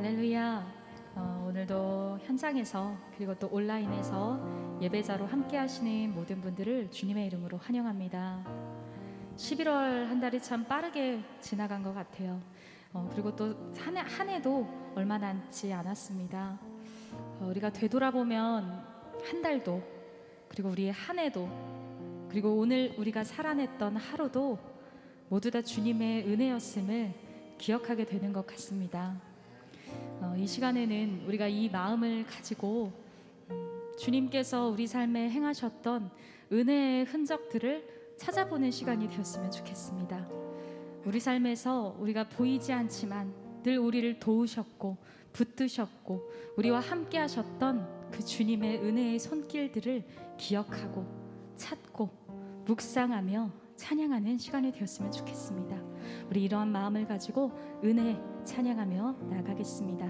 할렐루야. 오늘도 현장에서 그리고 또 온라인에서 예배자로 함께 하시는 모든 분들을 주님의 이름으로 환영합니다. 11월 한 달이 참 빠르게 지나간 것 같아요. 그리고 또 한 해도 얼마 남지 않았습니다. 우리가 되돌아보면 한 달도, 그리고 우리의 한 해도, 그리고 오늘 우리가 살아냈던 하루도 모두 다 주님의 은혜였음을 기억하게 되는 것 같습니다. 이 시간에는 우리가 이 마음을 가지고 주님께서 우리 삶에 행하셨던 은혜의 흔적들을 찾아보는 시간이 되었으면 좋겠습니다. 우리 삶에서 우리가 보이지 않지만 늘 우리를 도우셨고 붙드셨고 우리와 함께 하셨던 그 주님의 은혜의 손길들을 기억하고 찾고 묵상하며 찬양하는 시간이 되었으면 좋겠습니다. 우리 이러한 마음을 가지고 은혜 찬양하며 나아가겠습니다.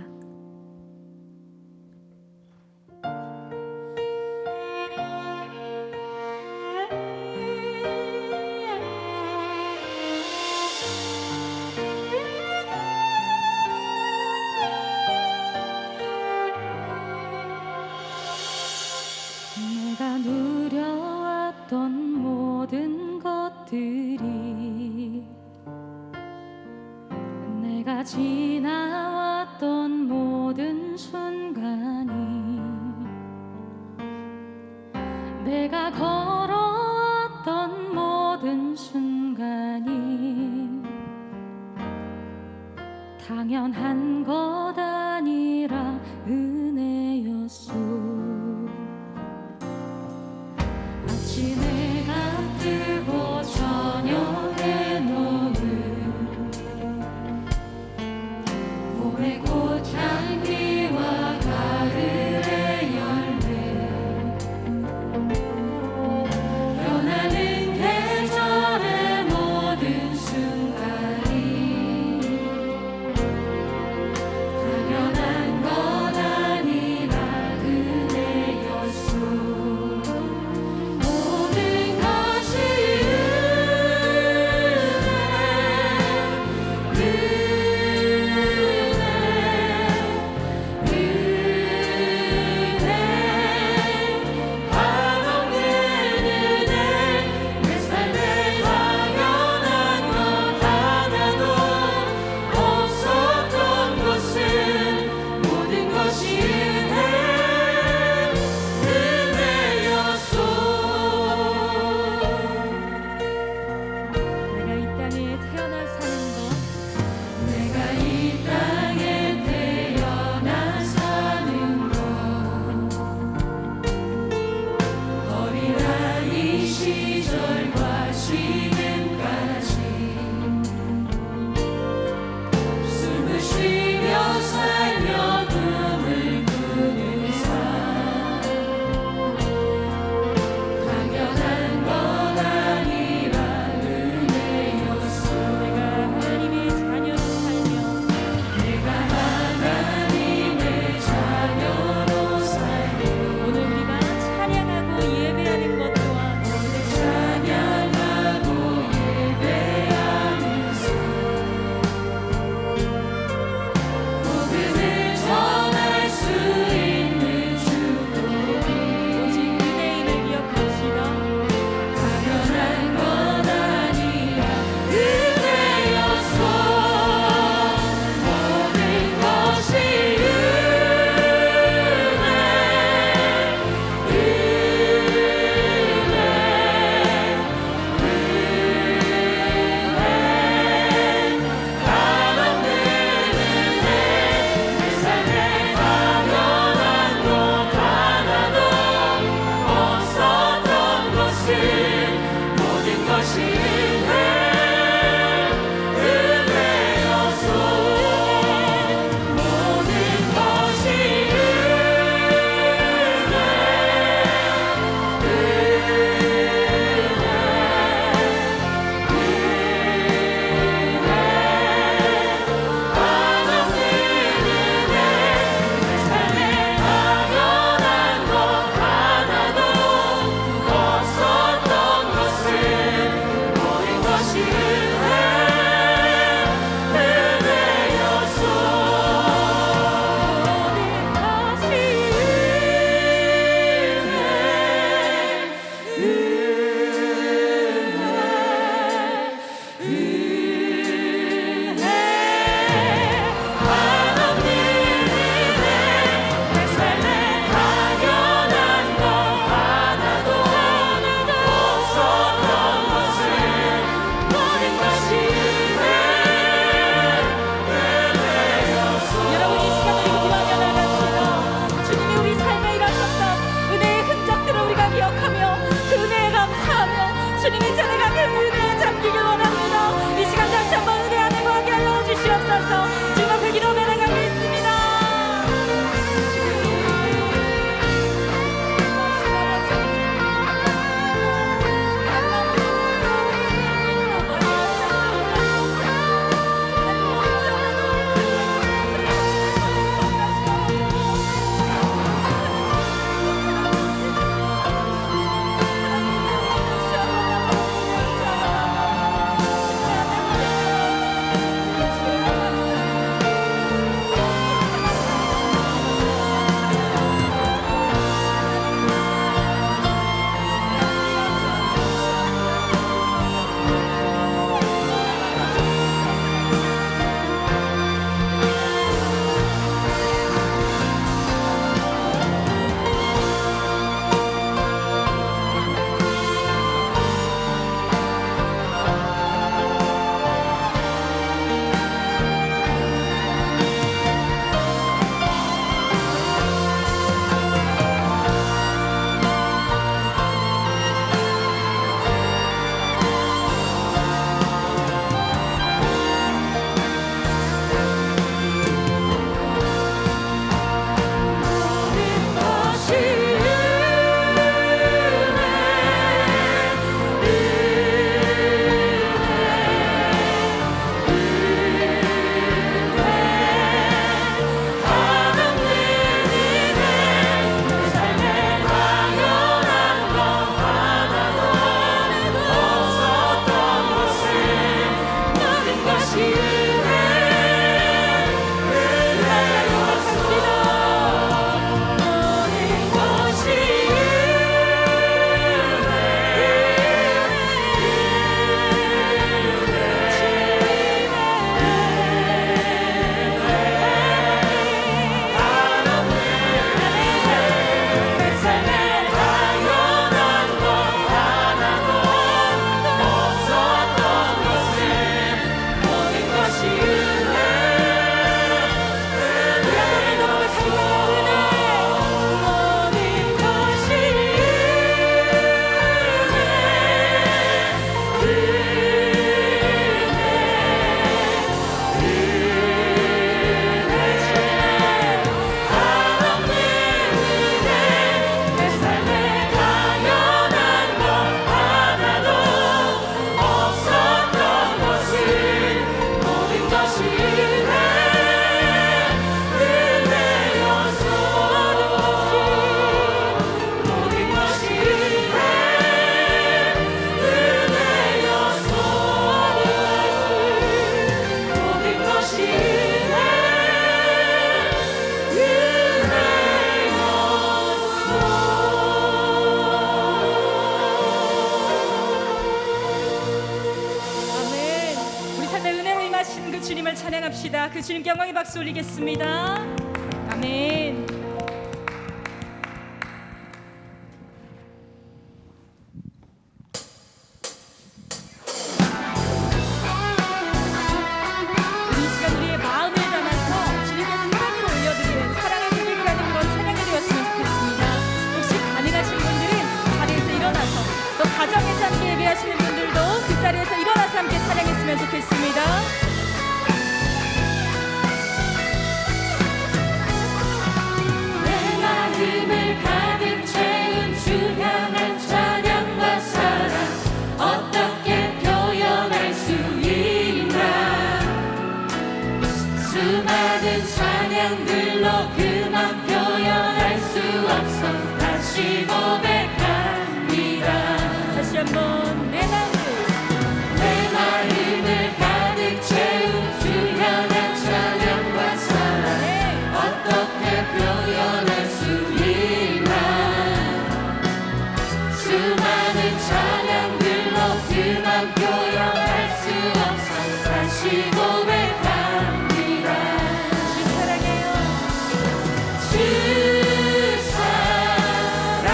내가 누려왔던 모든 것들이, 내가 지나왔던 모든 순간이, 내가 걸어왔던 모든 순간이 당연한 것 아니라 은혜였소. 마치 내가 뜨고 저녁에 노을, 봄의 꽃향기와 가을의 열매, 변하는 계절의 모든 순간이 당연한 것 아니라 은혜였소. 모든 것이 은혜, 찬양하면서 주님 앞에 기도하며 나가겠습니다. 주님을 찬양합시다. 그 주님께 영광의 박수 올리겠습니다. 아멘. 우리 이 시간 우리의 마음을 담아서 주님의 사랑을 올려드리는 사랑의 고백이라는 그런 찬양이 되었으면 좋겠습니다. 혹시 가능하신 분들은 자리에서 일어나서, 또 가정에서 함께 예배하시는 분들도 그 자리에서 일어나서 함께 찬양했으면 좋겠습니다. 마음을 가득 채운 주 향한 찬양과 사랑 어떻게 표현할 수 있나. 수많은 찬양들로 그만 표현할 수 없어 다시 고백합니다. 다시 한번 내 마음을 가득 채운 주 향한 찬양과 사랑 어떻게 표현할 수 있나. 수많은 찬양들로 그만 표현할 수 없어 다시 고백합니다. 주 사랑해요. 주 사랑해요.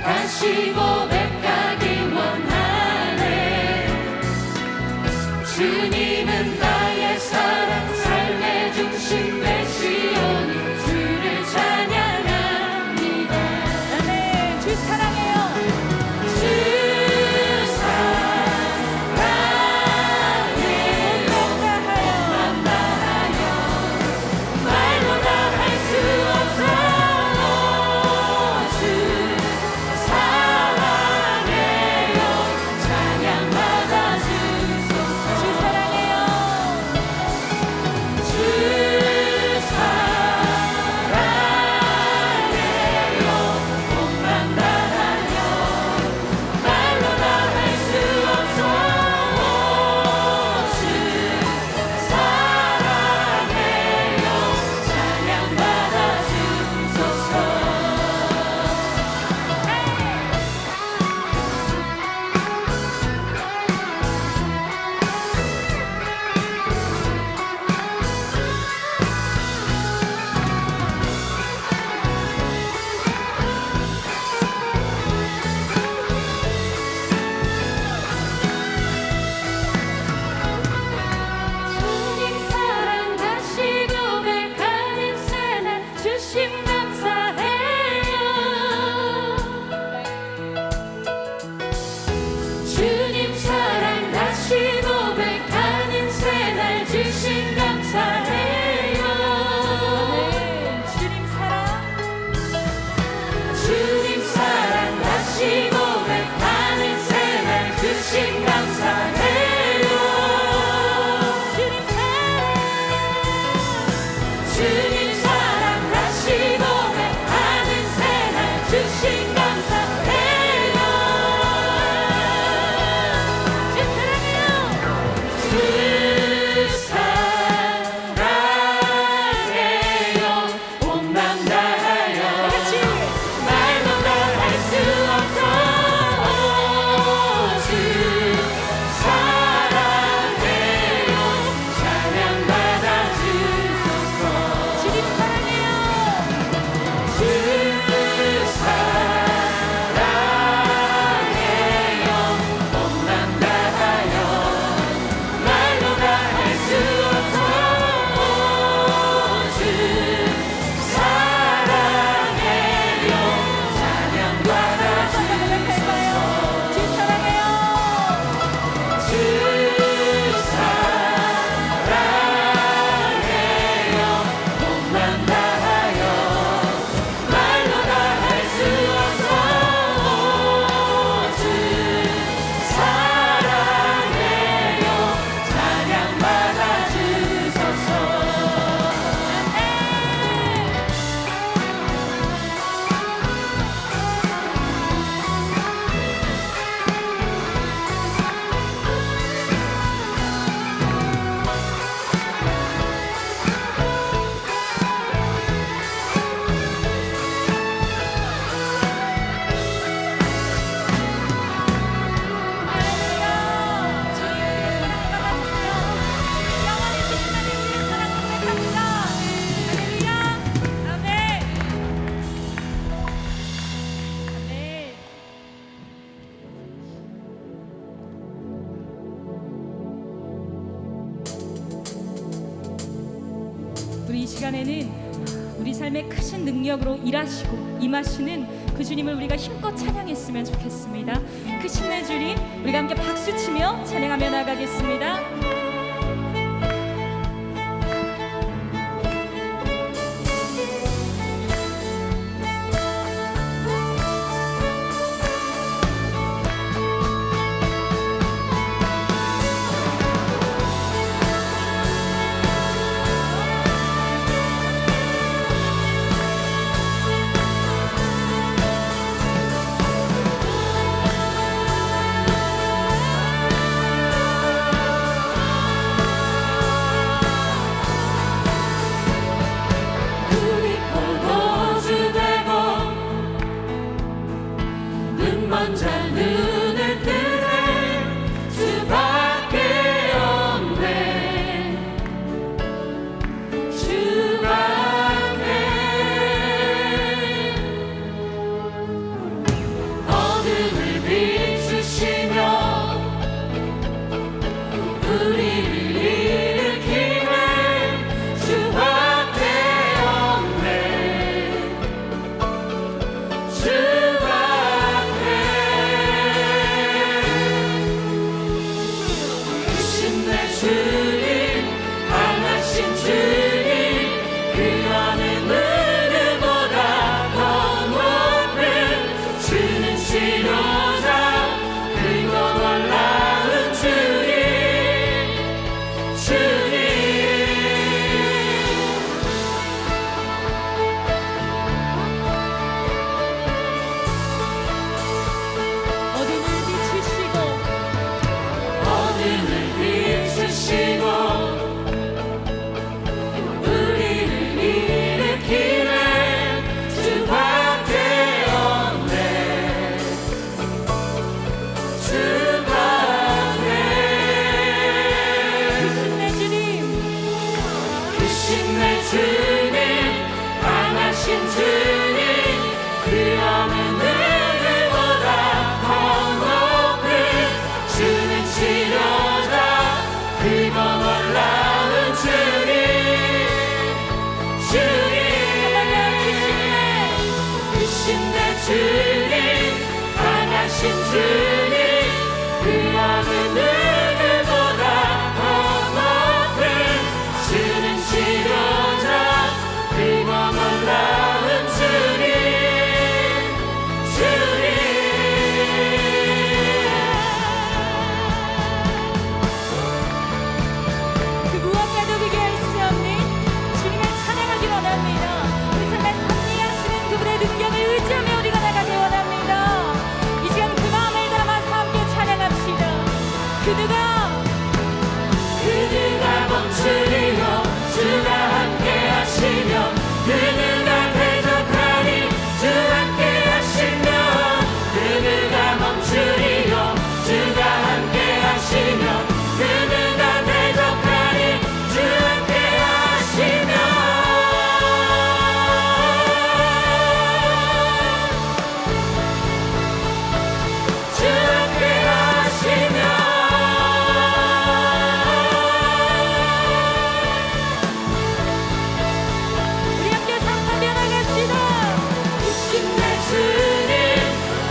다시 고백하기 원하네. 주님은 나의 사랑 삶의 중심 되시오니 주를 찬양합니다. 아멘. 주 사랑해요. 주 사랑해요. 몸만 다하여 말로 다 할 수 없어. 주 사랑해요. 찬양받아 주소서. 주 사랑해요. 주 사랑해요. 몸만 다하여 말로 다 할 수 없어. 주 사랑해요. 찬양받아 주소서. 주님 사랑 다시 고백하는 새날 주심 감사해요. 주님 사랑 다시 고백하는 새날 주심 감사해요. 주님 사랑. 주님 사랑 다시 고백하는 새날 주심 감사해요. 주님 사랑 다시 고백하는 새날 주심 감사해요. 주 사랑해요. 온맘 다하여 말로 다 할 수 없어. 주 사랑해요. 찬양받아 주소서. 주님 사랑해요. 주 사랑해요. 몸만 다하여 말로 다 할 수 없어. 주 사랑해요. 찬양받아 주소서. 주 사랑해요. 주 사랑해요. 몸만 다하여 말로 다 할 수 없어. 주 사랑해요. 찬양받아 주소서. 우리 이 시간에는 우리 삶의 크신 능력으로 일하시고 임하시는 그 주님을 우리가 힘껏 찬양했으면 좋겠습니다. 크신 내 주님, 우리가 함께 박수치며 찬양하며 나가겠습니다. 주님 강하신 주님 그 어느 누구보다 더 높은 주는 치료자 그리고 놀라운 주님 그 무엇과도 비교할 수 없는 주님을 찬양하기 원합니다. 우리 삶을 섭리하시는 그분의 능력을 의지하며 우리가 나가기 원합니다. 이 시간 그 마음을 담아서 함께 찬양합시다. 그누가 멈추리요 주가 함께 하시며 그누가 대적하니 주 함께 하시며 그누가 멈추리요 주가 함께 하시며 그누가 대적하니 주 함께 하시며 주 함께 하시며 우리 함께 상하며 나갑시다. 내 주님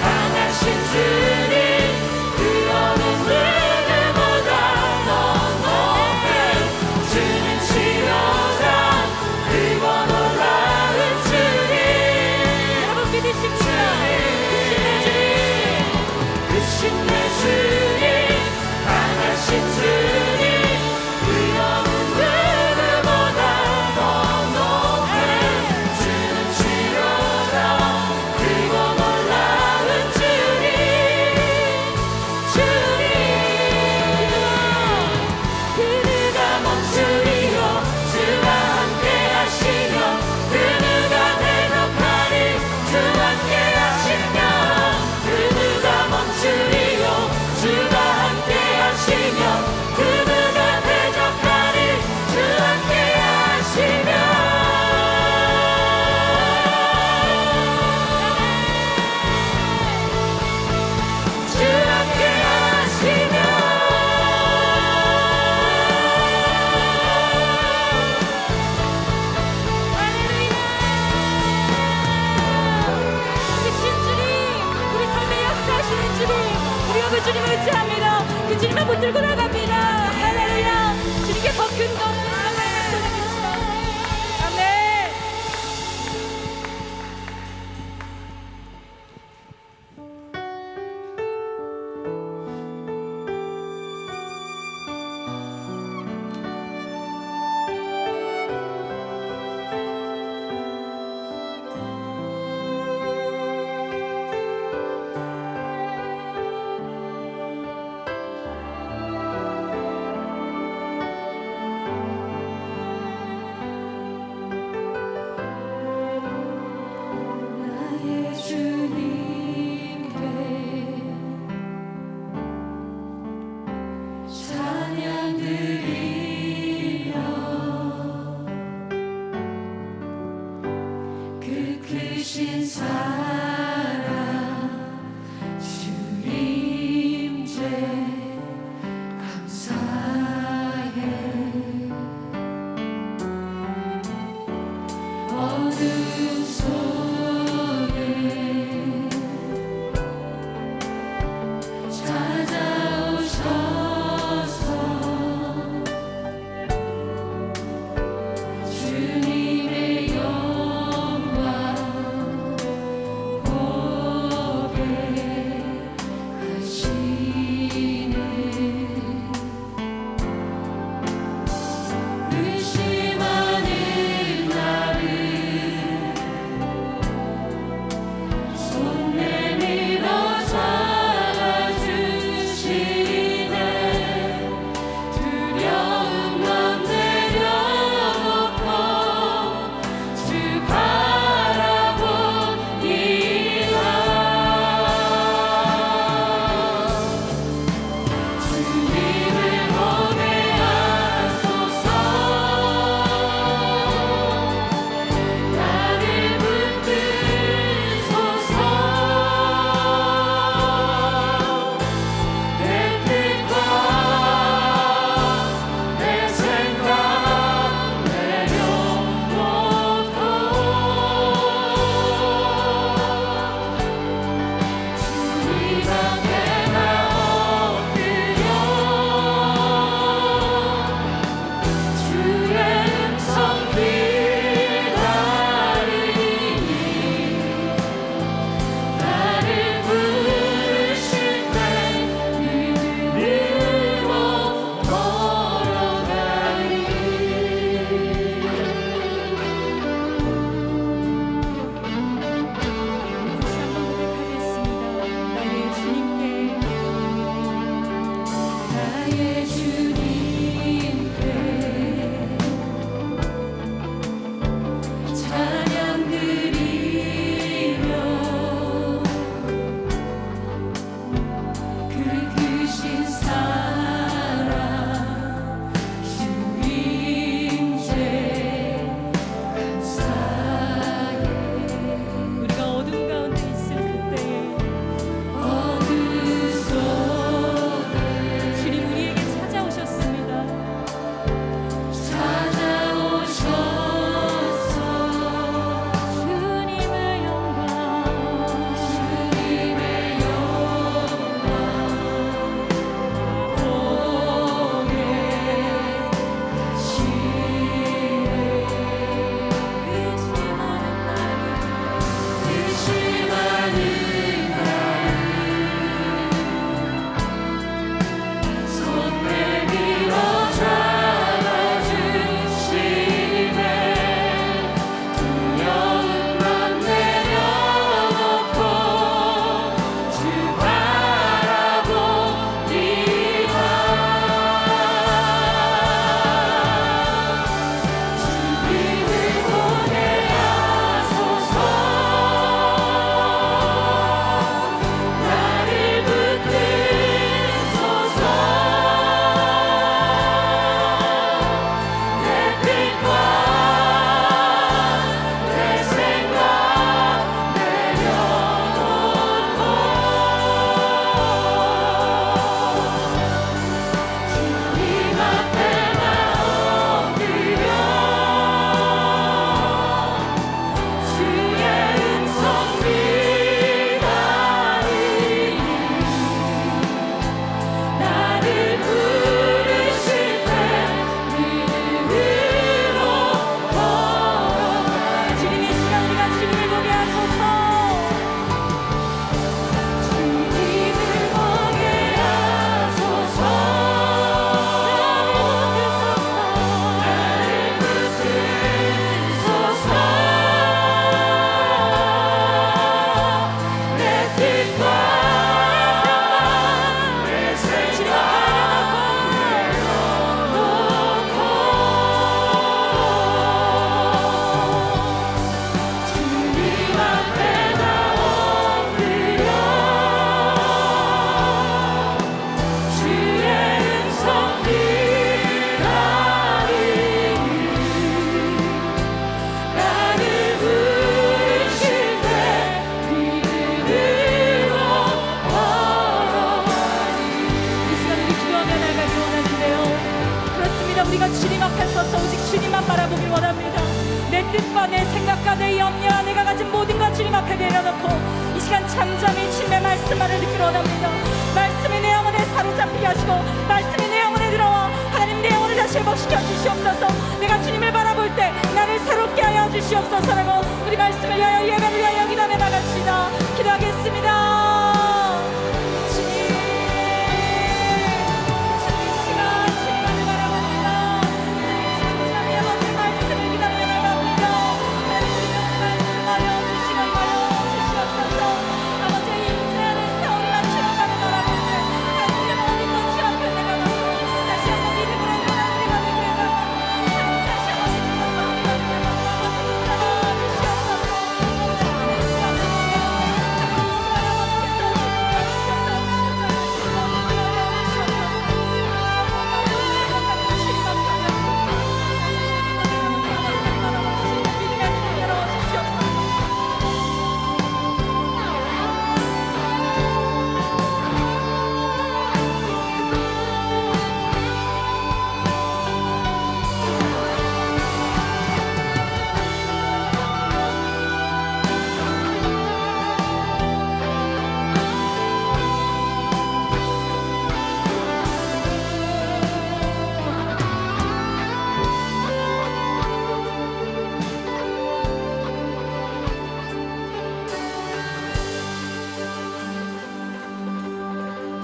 강하신 주님 그 어느 누구보다 더 높은 주는 치료자 그리고 놀라운 주님 여러분 믿으십시오. 크신 내 주님 강하신 주님 그 어느 누구보다 더 높은 주는 치료자 그리고 놀라운 주님 그누가 멈추리요 주가 함께 하시며 그누가 대적하니 주 함께 하시며 그누가 멈추리요 주가 함께 하시며 그누가 대적하니 주 함께 하시며 주 함께 하시며 크신 주님, 우리 삶에 역사하시는 주님, 우리가 그 주님을 의지합니다. 그 주님을 붙들고 나갑니다. 할렐루야. 주님께 더 큰 것을 쏟아주시옵소서. 아멘. 마음과 내 생각과 내 염려와 내가 가진 모든 것 주님 앞에 내려놓고 이 시간 잠잠히 주님의 말씀만을 듣기로 원합니다. 말씀이 내 영혼에 사로잡히게 하시고 말씀이 내 영혼에 들어와 하나님 내 영혼을 다시 회복시켜 주시옵소서. 내가 주님을 바라볼 때 나를 새롭게 하여 주시옵소서라고 우리 말씀을 위하여 예배를 위하여 기도하며 나갑시다. 기도하겠습니다.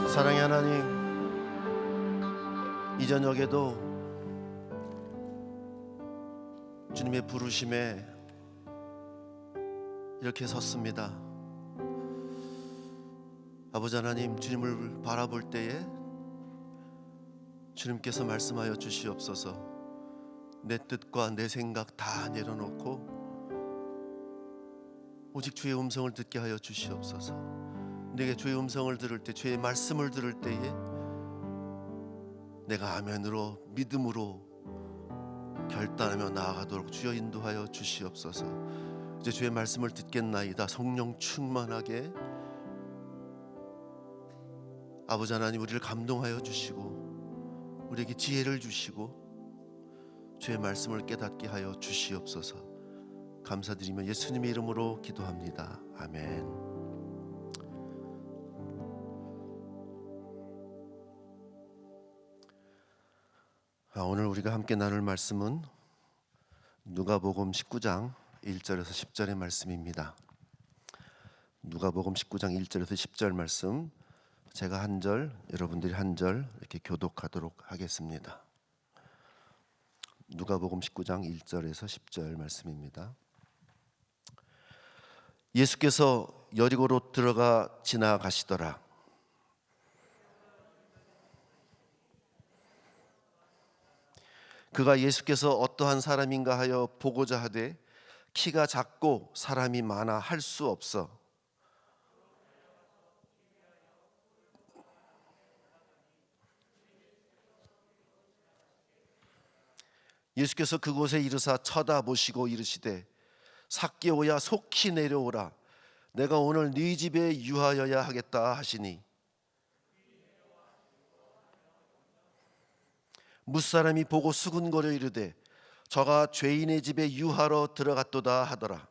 사랑의 하나님, 이 저녁에도 주님의 부르심에 이렇게 섰습니다. 아버지 하나님, 주님을 바라볼 때에 주님께서 말씀하여 주시옵소서. 내 뜻과 내 생각 다 내려놓고 오직 주의 음성을 듣게 하여 주시옵소서. 내게 주의 음성을 들을 때, 주의 말씀을 들을 때에 내가 아멘으로 믿음으로 결단하며 나아가도록 주여 인도하여 주시옵소서. 이제 주의 말씀을 듣겠나이다. 성령 충만하게 아버지 하나님 우리를 감동하여 주시고 우리에게 지혜를 주시고 주의 말씀을 깨닫게 하여 주시옵소서. 감사드리며 예수님의 이름으로 기도합니다. 아멘. 오늘 우리가 함께 나눌 말씀은 누가복음 19장 1절에서 10절의 말씀입니다. 누가복음 19장 1절에서 10절 말씀, 제가 한 절, 여러분들이 한 절 이렇게 교독하도록 하겠습니다. 누가복음 19장 1절에서 10절 말씀입니다. 예수께서 여리고로 들어가 지나가시더라. 그가 예수께서 어떠한 사람인가 하여 보고자 하되 키가 작고 사람이 많아 할 수 없어 예수께서 그곳에 이르사 쳐다보시고 이르시되 삭개오야 속히 내려오라. 내가 오늘 네 집에 유하여야 하겠다 하시니 무사람이 보고 수군거려 이르되 저가 죄인의 집에 유하러 들어갔도다 하더라.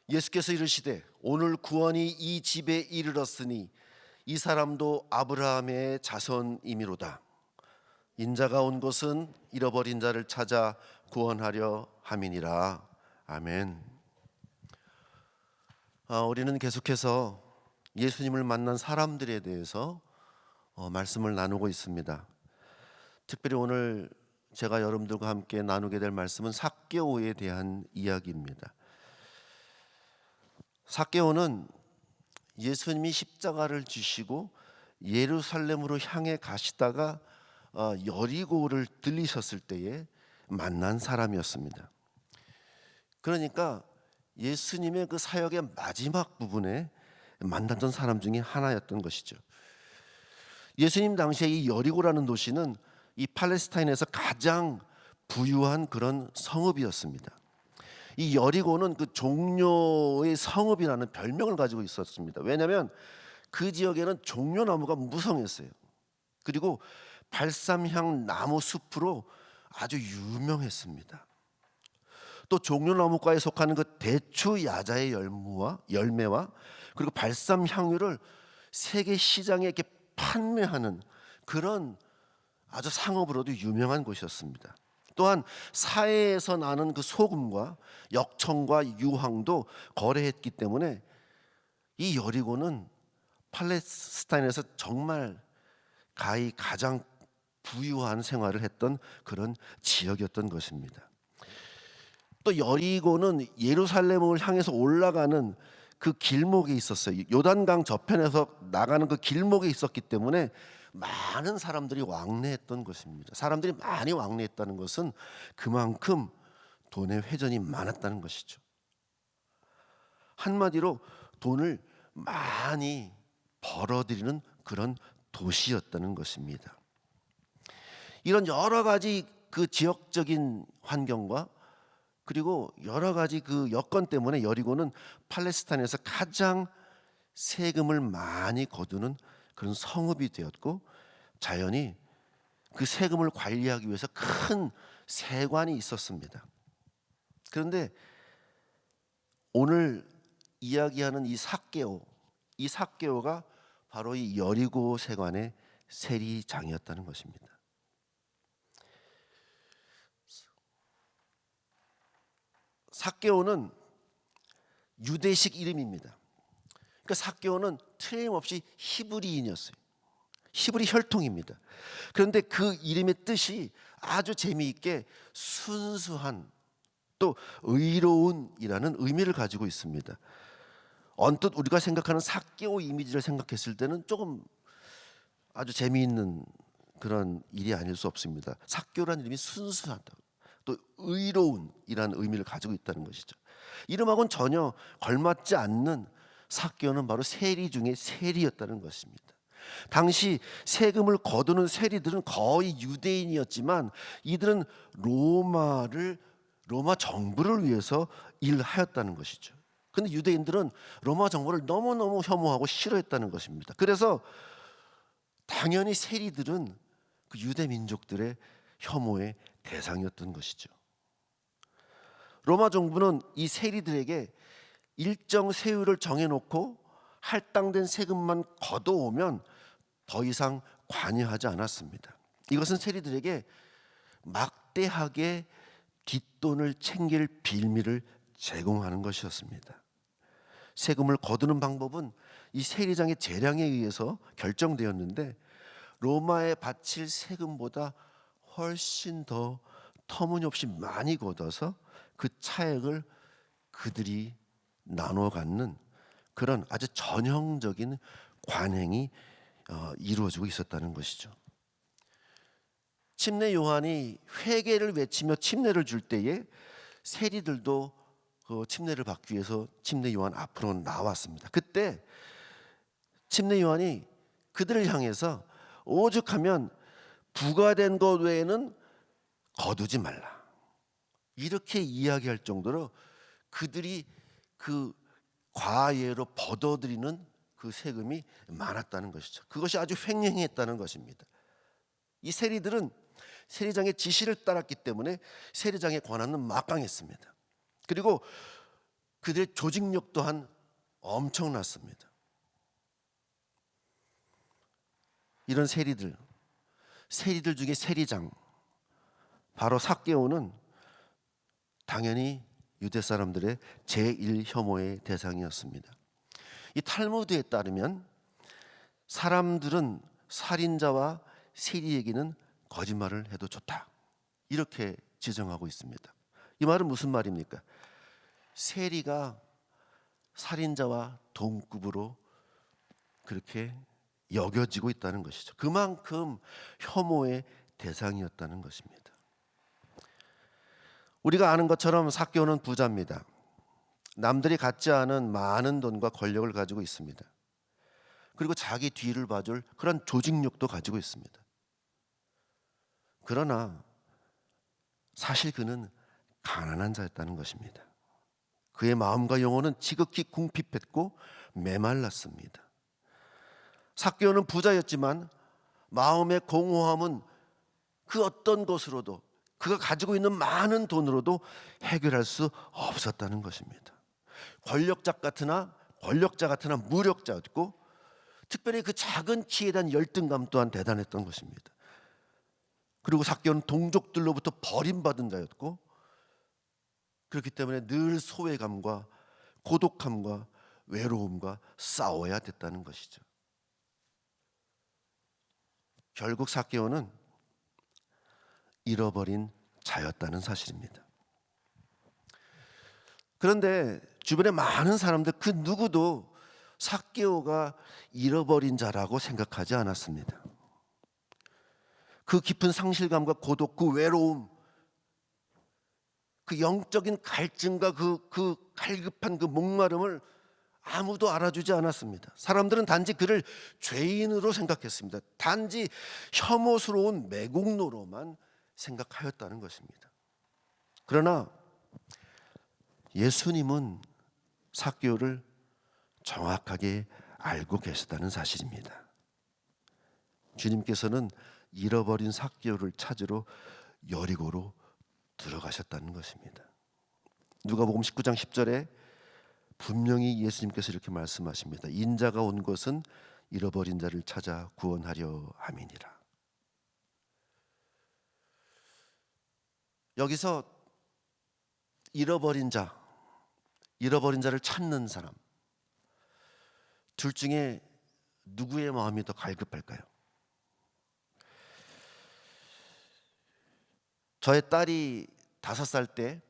예수께서 이르시되 오늘 구원이 이 집에 이르렀으니 이 사람도 아브라함의 자손이미로다. 인자가 온 것은 잃어버린 자를 찾아 구원하려 함이니라. 아멘. 우리는 계속해서 예수님을 만난 사람들에 대해서 말씀을 나누고 있습니다. 특별히 오늘 제가 여러분들과 함께 나누게 될 말씀은 삭개오에 대한 이야기입니다. 삭개오는 예수님이 십자가를 지시고 예루살렘으로 향해 가시다가 여리고를 들리셨을 때에 만난 사람이었습니다. 그러니까 예수님의 그 사역의 마지막 부분에 만났던 사람 중에 하나였던 것이죠. 예수님 당시에 이 여리고라는 도시는 이 팔레스타인에서 가장 부유한 그런 성읍이었습니다. 이 여리고는 그 종려의 성읍이라는 별명을 가지고 있었습니다. 왜냐하면 그 지역에는 종려나무가 무성했어요. 그리고 발삼향 나무 숲으로 아주 유명했습니다. 또 종려나무과에 속하는 그 대추 야자의 열매와 그리고 발삼 향유를 세계 시장에 이렇게 판매하는 그런 아주 상업으로도 유명한 곳이었습니다. 또한 사해에서 나는 그 소금과 역청과 유황도 거래했기 때문에 이 여리고는 팔레스타인에서 정말 가장 부유한 생활을 했던 그런 지역이었던 것입니다. 또 여리고는 예루살렘을 향해서 올라가는 그 길목에 있었어요. 요단강 저편에서 나가는 그 길목에 있었기 때문에 많은 사람들이 왕래했던 것입니다. 사람들이 많이 왕래했다는 것은 그만큼 돈의 회전이 많았다는 것이죠. 한마디로 돈을 많이 벌어들이는 그런 도시였다는 것입니다. 이런 여러 가지 그 지역적인 환경과 그리고 여러 가지 그 여건 때문에 여리고는 팔레스타인에서 가장 세금을 많이 거두는 그런 성읍이 되었고, 자연히 그 세금을 관리하기 위해서 큰 세관이 있었습니다. 그런데 오늘 이야기하는 이 삭개오가 바로 이 여리고 세관의 세리장이었다는 것입니다. 삭개오는 유대식 이름입니다. 그러니까 삭개오는 틀림없이 히브리인이었어요. 히브리 혈통입니다. 그런데 그 이름의 뜻이 아주 재미있게 순수한 또 의로운이라는 의미를 가지고 있습니다. 언뜻 우리가 생각하는 삭개오 이미지를 생각했을 때는 조금 아주 재미있는 그런 일이 아닐 수 없습니다. 삭개오라는 이름이 순수하다, 또 의로운이라는 의미를 가지고 있다는 것이죠. 이름하고는 전혀 걸맞지 않는 삭개오는 바로 세리 중에 세리였다는 것입니다. 당시 세금을 거두는 세리들은 거의 유대인이었지만 이들은 로마 정부를 위해서 일하였다는 것이죠. 그런데 유대인들은 로마 정부를 너무너무 혐오하고 싫어했다는 것입니다. 그래서 당연히 세리들은 그 유대 민족들의 혐오의 대상이었던 것이죠. 로마 정부는 이 세리들에게 일정 세율을 정해놓고 할당된 세금만 걷어오면 더 이상 관여하지 않았습니다. 이것은 세리들에게 막대하게 뒷돈을 챙길 빌미를 제공하는 것이었습니다. 세금을 거두는 방법은 이 세리장의 재량에 의해서 결정되었는데 로마에 바칠 세금보다 훨씬 더 터무니없이 많이 걷어서 그 차액을 그들이 나눠 갖는 그런 아주 전형적인 관행이 이루어지고 있었다는 것이죠. 침례 요한이 회개를 외치며 침례를 줄 때에 세리들도 그 침례를 받기 위해서 침례 요한 앞으로 나왔습니다. 그때 침례 요한이 그들을 향해서 오죽하면 부과된 것 외에는 거두지 말라, 이렇게 이야기할 정도로 그들이 그 과예로 벗어들이는 그 세금이 많았다는 것이죠. 그것이 아주 횡행했다는 것입니다. 이 세리들은 세리장의 지시를 따랐기 때문에 세리장의 권한은 막강했습니다. 그리고 그들의 조직력 또한 엄청났습니다. 이런 세리들 중에 세리장, 바로 삭개오는 당연히 유대 사람들의 제1혐오의 대상이었습니다. 이 탈무드에 따르면 사람들은 살인자와 세리에게는 거짓말을 해도 좋다, 이렇게 지정하고 있습니다. 이 말은 무슨 말입니까? 세리가 살인자와 동급으로 그렇게 여겨지고 있다는 것이죠. 그만큼 혐오의 대상이었다는 것입니다. 우리가 아는 것처럼 삭개오는 부자입니다. 남들이 갖지 않은 많은 돈과 권력을 가지고 있습니다. 그리고 자기 뒤를 봐줄 그런 조직력도 가지고 있습니다. 그러나 사실 그는 가난한 자였다는 것입니다. 그의 마음과 영혼은 지극히 궁핍했고 메말랐습니다. 삭개오는 부자였지만 마음의 공허함은 그 어떤 것으로도, 그가 가지고 있는 많은 돈으로도 해결할 수 없었다는 것입니다. 권력자 같으나 무력자였고, 특별히 그 작은 키에 대한 열등감 또한 대단했던 것입니다. 그리고 삭개오는 동족들로부터 버림받은 자였고, 그렇기 때문에 늘 소외감과 고독함과 외로움과 싸워야 됐다는 것이죠. 결국 삭개오는 잃어버린 자였다는 사실입니다. 그런데 주변에 많은 사람들 그 누구도 삭개오가 잃어버린 자라고 생각하지 않았습니다. 그 깊은 상실감과 고독, 그 외로움, 그 영적인 갈증과 그 갈급한 그 목마름을 아무도 알아주지 않았습니다. 사람들은 단지 그를 죄인으로 생각했습니다. 단지 혐오스러운 매국노로만 생각하였다는 것입니다. 그러나 예수님은 삭개오를 정확하게 알고 계셨다는 사실입니다. 주님께서는 잃어버린 삭개오를 찾으러 여리고로 들어가셨다는 것입니다. 누가복음 19장 10절에 분명히 예수님께서 이렇게 말씀하십니다. 인자가 온 것은 잃어버린 자를 찾아 구원하려 함이니라. 여기서 잃어버린 자를 찾는 사람, 둘 중에 누구의 마음이 더 갈급할까요? 저의 딸이 5살 때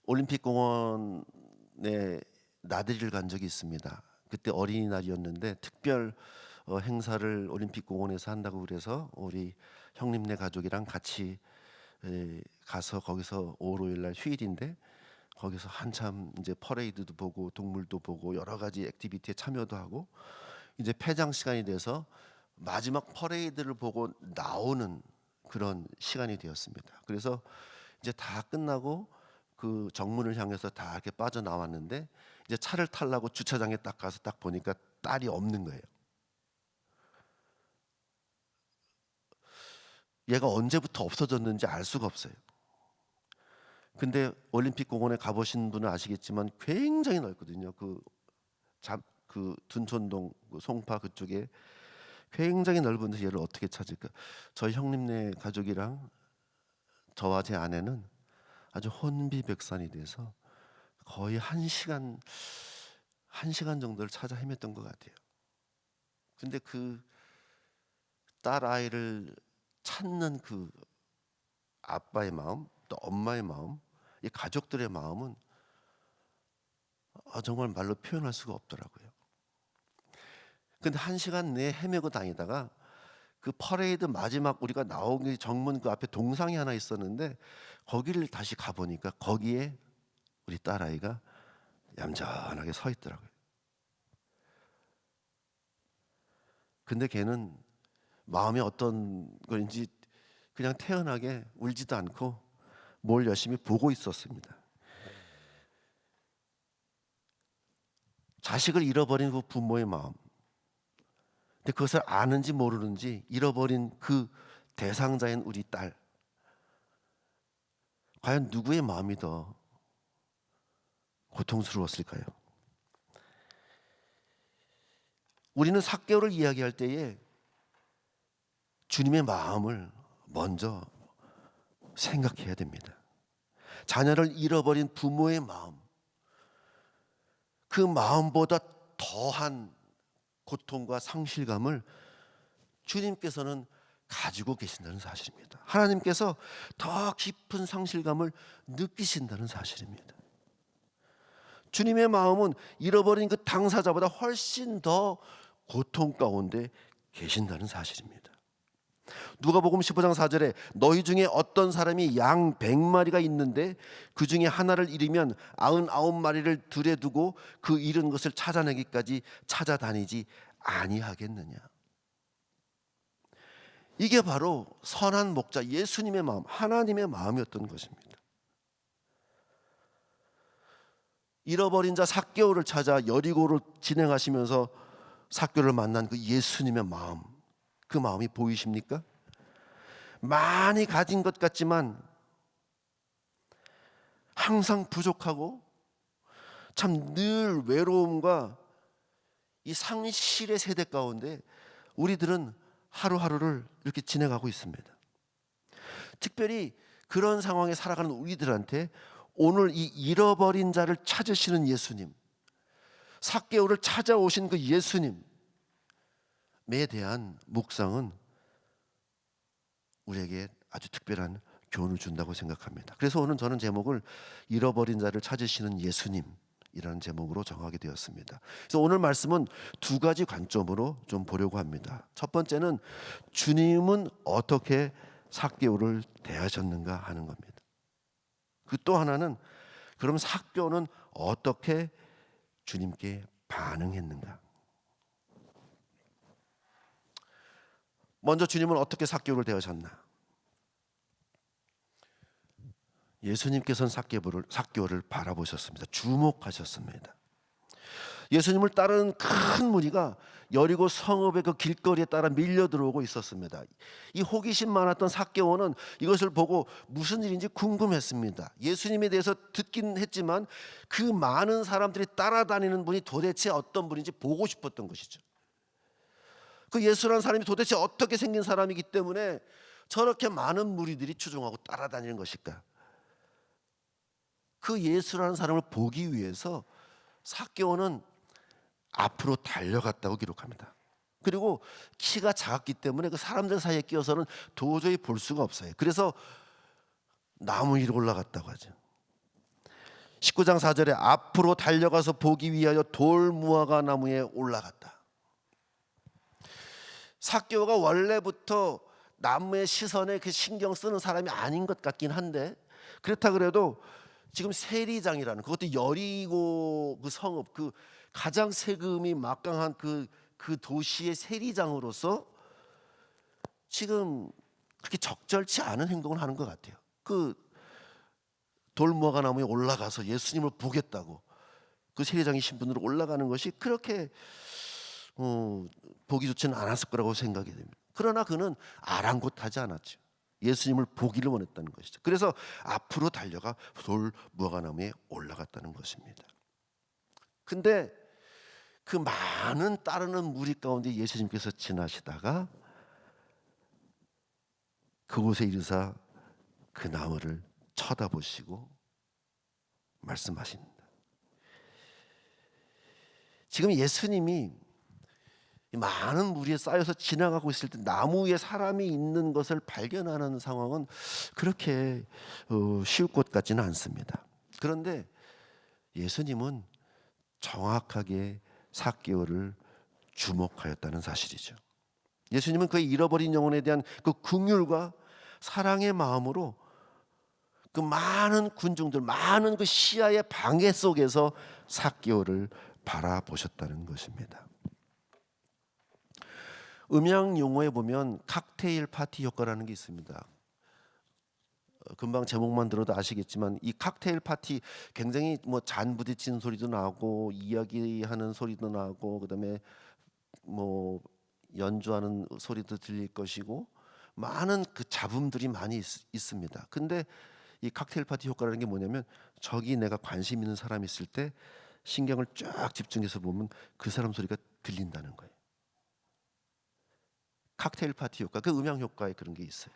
올림픽공원에 나들이를 간 적이 있습니다. 그때 어린이날이었는데 특별 행사를 올림픽공원에서 한다고 그래서 우리 형님네 가족이랑 같이 가서 거기서 5월 5일 날 휴일인데 거기서 한참 이제 퍼레이드도 보고 동물도 보고 여러 가지 액티비티에 참여도 하고 이제 폐장 시간이 돼서 마지막 퍼레이드를 보고 나오는 그런 시간이 되었습니다. 그래서 이제 다 끝나고 그 정문을 향해서 다 이렇게 빠져나왔는데 이제 차를 타려고 주차장에 딱 가서 딱 보니까 딸이 없는 거예요. 얘가 언제부터 없어졌는지 알 수가 없어요. 근데 올림픽 공원에 가보신 분은 아시겠지만 굉장히 넓거든요. 그 둔촌동 그 송파 그쪽에 굉장히 넓은데 얘를 어떻게 찾을까? 저희 형님네 가족이랑 저와 제 아내는 아주 혼비백산이 돼서 거의 1시간 정도를 찾아 헤맸던 것 같아요. 근데 그 딸 아이를 찾는 그 아빠의 마음, 또 엄마의 마음, 이 가족들의 마음은 정말 말로 표현할 수가 없더라고요. 근데 1시간 내에 헤매고 다니다가 그 퍼레이드 마지막 우리가 나오기 정문 그 앞에 동상이 하나 있었는데 거기를 다시 가보니까 거기에 우리 딸아이가 얌전하게 서 있더라고요. 근데 걔는 마음이 어떤 건지 그냥 태연하게 울지도 않고 뭘 열심히 보고 있었습니다. 자식을 잃어버린 그 부모의 마음, 근데 그것을 아는지 모르는지 잃어버린 그 대상자인 우리 딸, 과연 누구의 마음이 더 고통스러웠을까요? 우리는 삭개오를 이야기할 때에 주님의 마음을 먼저 생각해야 됩니다. 자녀를 잃어버린 부모의 마음, 그 마음보다 더한 고통과 상실감을 주님께서는 가지고 계신다는 사실입니다. 하나님께서 더 깊은 상실감을 느끼신다는 사실입니다. 주님의 마음은 잃어버린 그 당사자보다 훨씬 더 고통 가운데 계신다는 사실입니다. 누가복음 15장 4절에 너희 중에 어떤 사람이 양 100마리가 있는데 그 중에 하나를 잃으면 99마리를 들에 두고 그 잃은 것을 찾아내기까지 찾아다니지 아니하겠느냐. 이게 바로 선한 목자 예수님의 마음, 하나님의 마음이었던 것입니다. 잃어버린 자 삭개오를 찾아 여리고를 진행하시면서 삭개오를 만난 그 예수님의 마음, 그 마음이 보이십니까? 많이 가진 것 같지만 항상 부족하고 참 늘 외로움과 이 상실의 세대 가운데 우리들은 하루하루를 이렇게 지내가고 있습니다. 특별히 그런 상황에 살아가는 우리들한테 오늘 이 잃어버린 자를 찾으시는 예수님, 삭개오를 찾아오신 그 예수님에 대한 묵상은 우리에게 아주 특별한 교훈을 준다고 생각합니다. 그래서 오늘 저는 제목을 잃어버린 자를 찾으시는 예수님이라는 제목으로 정하게 되었습니다. 그래서 오늘 말씀은 두 가지 관점으로 좀 보려고 합니다. 첫 번째는 주님은 어떻게 삭개오를 대하셨는가 하는 겁니다. 그 또 하나는 그럼 삭개오는 어떻게 주님께 반응했는가. 먼저 주님은 어떻게 삭개오를 대하셨나. 예수님께서는 삭개오를 바라보셨습니다. 주목하셨습니다. 예수님을 따르는 큰 무리가 여리고 성읍의 그 길거리에 따라 밀려 들어오고 있었습니다. 이 호기심 많았던 삭개오는 이것을 보고 무슨 일인지 궁금했습니다. 예수님에 대해서 듣긴 했지만 그 많은 사람들이 따라다니는 분이 도대체 어떤 분인지 보고 싶었던 것이죠. 그 예수라는 사람이 도대체 어떻게 생긴 사람이기 때문에 저렇게 많은 무리들이 추종하고 따라다니는 것일까? 그 예수라는 사람을 보기 위해서 삭개오는 앞으로 달려갔다고 기록합니다. 그리고 키가 작았기 때문에 그 사람들 사이에 끼어서는 도저히 볼 수가 없어요. 그래서 나무 위로 올라갔다고 하죠. 19장 4절에 앞으로 달려가서 보기 위하여 돌무화과 나무에 올라갔다. 삭개오가 원래부터 남의 시선에 그 신경 쓰는 사람이 아닌 것 같긴 한데, 그렇다 그래도 지금 세리장이라는, 그것도 여리고 그 성읍, 그 가장 세금이 막강한 그 도시의 세리장으로서 지금 그렇게 적절치 않은 행동을 하는 것 같아요. 그 돌무화과 나무에 올라가서 예수님을 보겠다고 그 세리장의 신분으로 올라가는 것이 그렇게 보기 좋지는 않았을 거라고 생각이 됩니다. 그러나 그는 아랑곳하지 않았죠. 예수님을 보기를 원했다는 것이죠. 그래서 앞으로 달려가 돌무화과 나무에 올라갔다는 것입니다. 근데 그 많은 따르는 무리 가운데 예수님께서 지나시다가 그곳에 이르사 그 나무를 쳐다보시고 말씀하십니다. 지금 예수님이 많은 무리에 쌓여서 지나가고 있을 때 나무 위에 사람이 있는 것을 발견하는 상황은 그렇게 쉬울 것 같지는 않습니다. 그런데 예수님은 정확하게 삭개오를 주목하였다는 사실이죠. 예수님은 그의 잃어버린 영혼에 대한 그 긍휼과 사랑의 마음으로 그 많은 군중들, 많은 그 시야의 방해 속에서 삭개오를 바라보셨다는 것입니다. 음향 용어에 보면 칵테일 파티 효과라는 게 있습니다. 금방 제목만 들어도 아시겠지만 이 칵테일 파티 굉장히 뭐 잔 부딪히는 소리도 나고 이야기하는 소리도 나고 그다음에 뭐 연주하는 소리도 들릴 것이고 많은 그 잡음들이 많이 있습니다. 근데 이 칵테일 파티 효과라는 게 뭐냐면 저기 내가 관심 있는 사람이 있을 때 신경을 쫙 집중해서 보면 그 사람 소리가 들린다는 거예요. 칵테일 파티 효과, 그 음향 효과에 그런 게 있어요.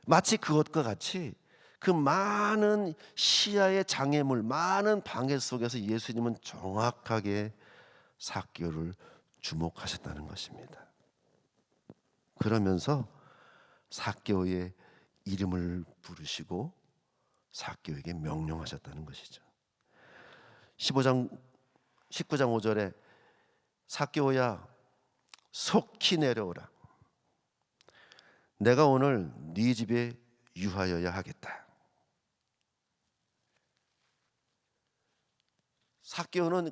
마치 그것과 같이 그 많은 시야의 장애물, 많은 방해 속에서 예수님은 정확하게 삭개오를 주목하셨다는 것입니다. 그러면서 삭개오의 이름을 부르시고 삭개오에게 명령하셨다는 것이죠. 19장 5절에 삭개오야 속히 내려오라. 내가 오늘 네 집에 유하여야 하겠다. 삭개오는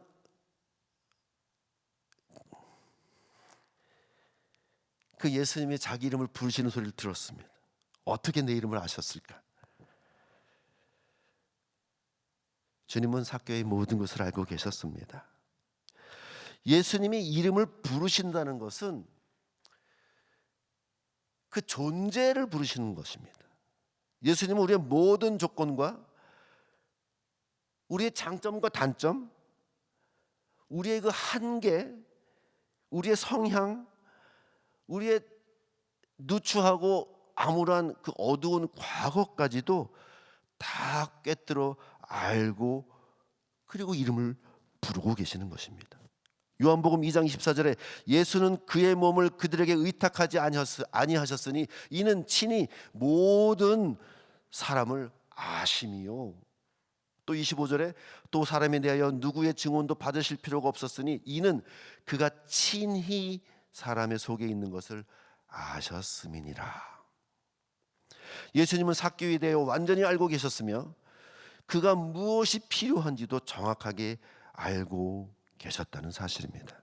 그 예수님이 자기 이름을 부르시는 소리를 들었습니다. 어떻게 내 이름을 아셨을까? 주님은 삭개오의 모든 것을 알고 계셨습니다. 예수님이 이름을 부르신다는 것은 그 존재를 부르시는 것입니다. 예수님은 우리의 모든 조건과 우리의 장점과 단점, 우리의 그 한계, 우리의 성향, 우리의 누추하고 암울한 그 어두운 과거까지도 다 꿰뚫어 알고 그리고 이름을 부르고 계시는 것입니다. 요한복음 2장 24절에 예수는 그의 몸을 그들에게 의탁하지 아니하셨으니 이는 친히 모든 사람을 아심이요. 또 25절에 또 사람에 대하여 누구의 증언도 받으실 필요가 없었으니 이는 그가 친히 사람의 속에 있는 것을 아셨음이니라. 예수님은 삭개오에 대해 완전히 알고 계셨으며 그가 무엇이 필요한지도 정확하게 알고 계셨다는 사실입니다.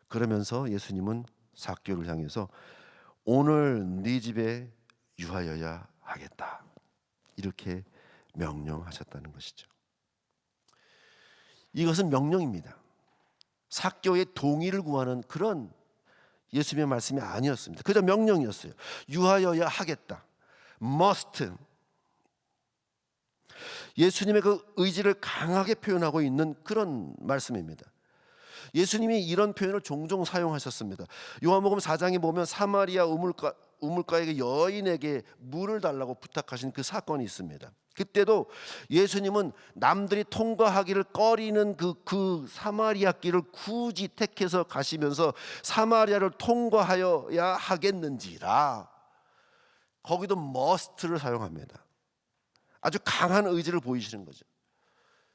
그러면서 예수님은 삭개오를 향해서 오늘 네 집에 유하여야 하겠다 이렇게 명령하셨다는 것이죠. 이것은 명령입니다. 삭개오의 동의를 구하는 그런 예수님의 말씀이 아니었습니다. 그저 명령이었어요. 유하여야 하겠다. must. 예수님의 그 의지를 강하게 표현하고 있는 그런 말씀입니다. 예수님이 이런 표현을 종종 사용하셨습니다. 요한복음 4장에 보면 사마리아 우물가의 그 여인에게 물을 달라고 부탁하신 그 사건이 있습니다. 그때도 예수님은 남들이 통과하기를 꺼리는 그 사마리아 길을 굳이 택해서 가시면서 사마리아를 통과하여야 하겠는지라 거기도 must를 사용합니다. 아주 강한 의지를 보이시는 거죠.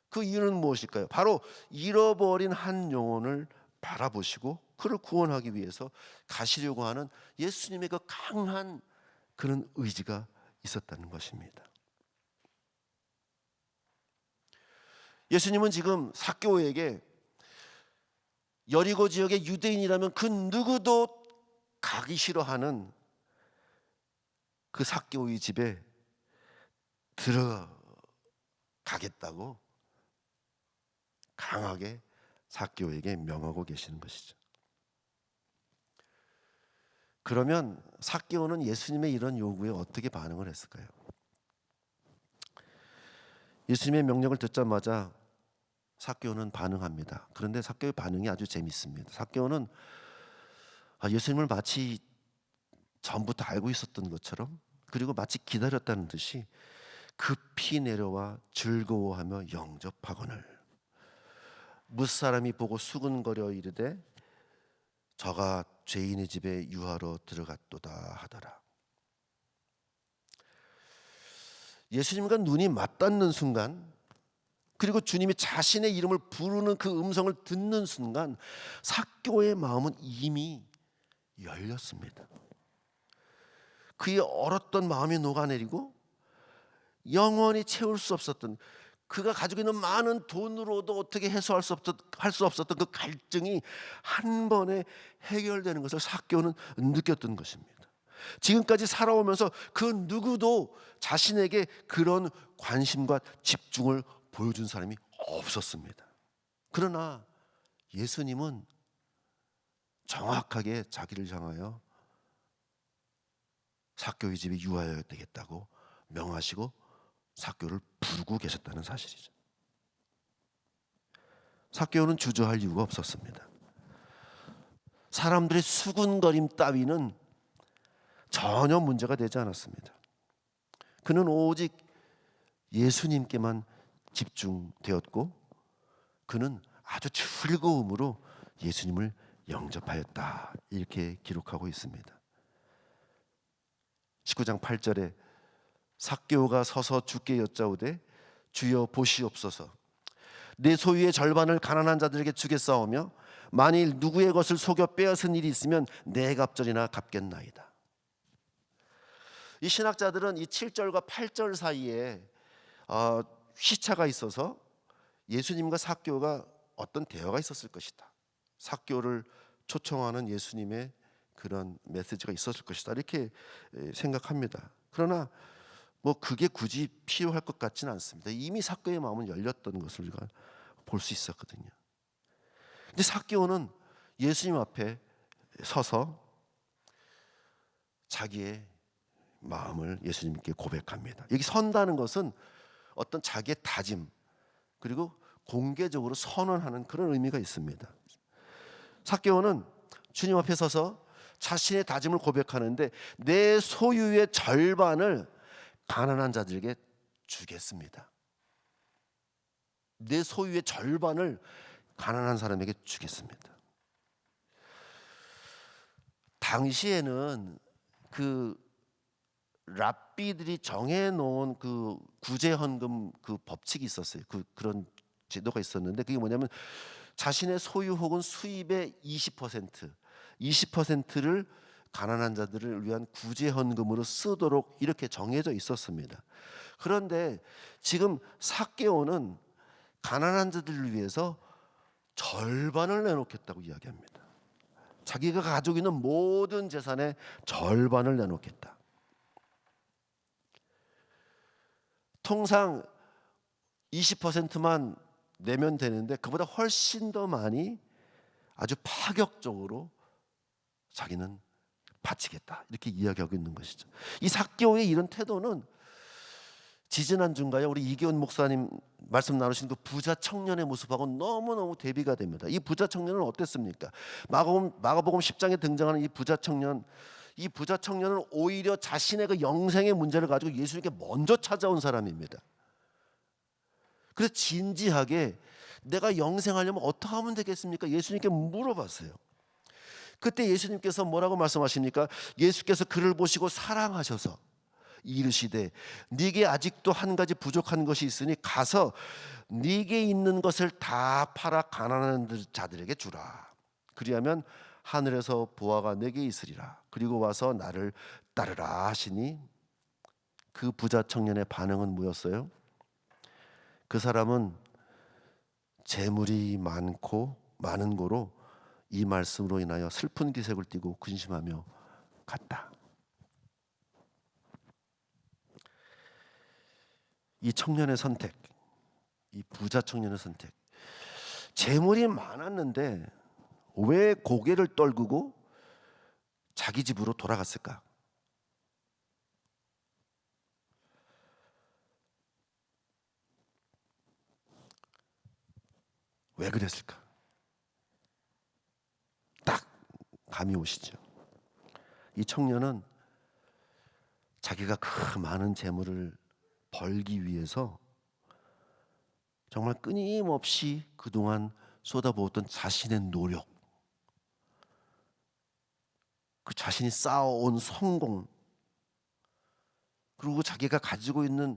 그 이유는 무엇일까요? 바로 잃어버린 한 영혼을 바라보시고 그를 구원하기 위해서 가시려고 하는 예수님의 그 강한 그런 의지가 있었다는 것입니다. 예수님은 지금 삭개오에게 여리고 지역의 유대인이라면 그 누구도 가기 싫어하는 그 삭개오의 집에 들어가겠다고 강하게 삭개오에게 명하고 계시는 것이죠. 그러면 삭개오는 예수님의 이런 요구에 어떻게 반응을 했을까요? 예수님의 명령을 듣자마자 삭개오는 반응합니다. 그런데 삭개오의 반응이 아주 재밌습니다. 삭개오는 예수님을 마치 전부터 알고 있었던 것처럼 그리고 마치 기다렸다는 듯이 급히 내려와 즐거워하며 영접하거늘 무사람이 보고 수근거려 이르되 저가 죄인의 집에 유하러 들어갔도다 하더라. 예수님과 눈이 맞닿는 순간 그리고 주님이 자신의 이름을 부르는 그 음성을 듣는 순간 삭개오의 마음은 이미 열렸습니다. 그의 얼었던 마음이 녹아내리고 영원히 채울 수 없었던 그가 가지고 있는 많은 돈으로도 어떻게 해소할 수 없었던 그 갈증이 한 번에 해결되는 것을 삭개오는 느꼈던 것입니다. 지금까지 살아오면서 그 누구도 자신에게 그런 관심과 집중을 보여준 사람이 없었습니다. 그러나 예수님은 정확하게 자기를 향하여 삭개오의 집에 유하여야 되겠다고 명하시고 삭개오를 부르고 계셨다는 사실이죠. 삭개오는 주저할 이유가 없었습니다. 사람들의 수군거림 따위는 전혀 문제가 되지 않았습니다. 그는 오직 예수님께만 집중되었고 그는 아주 즐거움으로 예수님을 영접하였다 이렇게 기록하고 있습니다. 19장 8절에 삭개오가 서서 주께 여짜오되 주여 보시옵소서 내 소유의 절반을 가난한 자들에게 주겠사오며 만일 누구의 것을 속여 빼앗은 일이 있으면 네 갑절이나 갚겠나이다. 이 신학자들은 이 7절과 8절 사이에 시차가 있어서 예수님과 삭개오가 어떤 대화가 있었을 것이다. 삭개오를 초청하는 예수님의 그런 메시지가 있었을 것이다 이렇게 생각합니다. 그러나 뭐 그게 굳이 필요할 것 같지는 않습니다. 이미 삭개오의 마음은 열렸던 것을 우리가 볼 수 있었거든요. 근데 삭개오는 예수님 앞에 서서 자기의 마음을 예수님께 고백합니다. 여기 선다는 것은 어떤 자기의 다짐 그리고 공개적으로 선언하는 그런 의미가 있습니다. 삭개오는 주님 앞에 서서 자신의 다짐을 고백하는데 내 소유의 절반을 가난한 자들에게 주겠습니다. 내 소유의 절반을 가난한 사람에게 주겠습니다. 당시에는 그 랍비들이 정해놓은 그 구제헌금 그 법칙이 있었어요. 그런 제도가 있었는데 그게 뭐냐면 자신의 소유 혹은 수입의 20%를 가난한 자들을 위한 구제헌금으로 쓰도록 이렇게 정해져 있었습니다. 그런데 지금 삭개오는 가난한 자들을 위해서 절반을 내놓겠다고 이야기합니다. 자기가 가지고 있는 모든 재산의 절반을 내놓겠다. 통상 20%만 내면 되는데 그보다 훨씬 더 많이 아주 파격적으로 자기는 바치겠다 이렇게 이야기하고 있는 것이죠. 이 삭개오의 이런 태도는 지지난주인가요? 우리 이기훈 목사님 말씀 나누신 그 부자 청년의 모습하고 너무너무 대비가 됩니다. 이 부자 청년은 어땠습니까? 마가복음 10장에 등장하는 이 부자 청년은 오히려 자신의 그 영생의 문제를 가지고 예수님께 먼저 찾아온 사람입니다. 그래서 진지하게 내가 영생하려면 어떻게 하면 되겠습니까? 예수님께 물어봤어요. 그때 예수님께서 뭐라고 말씀하십니까? 예수께서 그를 보시고 사랑하셔서 이르시되 네게 아직도 한 가지 부족한 것이 있으니 가서 네게 있는 것을 다 팔아 가난한 자들에게 주라. 그리하면 하늘에서 보화가 네게 있으리라. 그리고 와서 나를 따르라 하시니 그 부자 청년의 반응은 뭐였어요? 그 사람은 재물이 많은 고로 이 말씀으로 인하여 슬픈 기색을 띠고 근심하며 갔다. 이 청년의 선택, 이 부자 청년의 선택. 재물이 많았는데 왜 고개를 떨구고 자기 집으로 돌아갔을까? 왜 그랬을까? 딱 감이 오시죠. 이 청년은 자기가 그 많은 재물을 벌기 위해서 정말 끊임없이 그동안 쏟아부었던 자신의 노력, 그 자신이 쌓아온 성공, 그리고 자기가 가지고 있는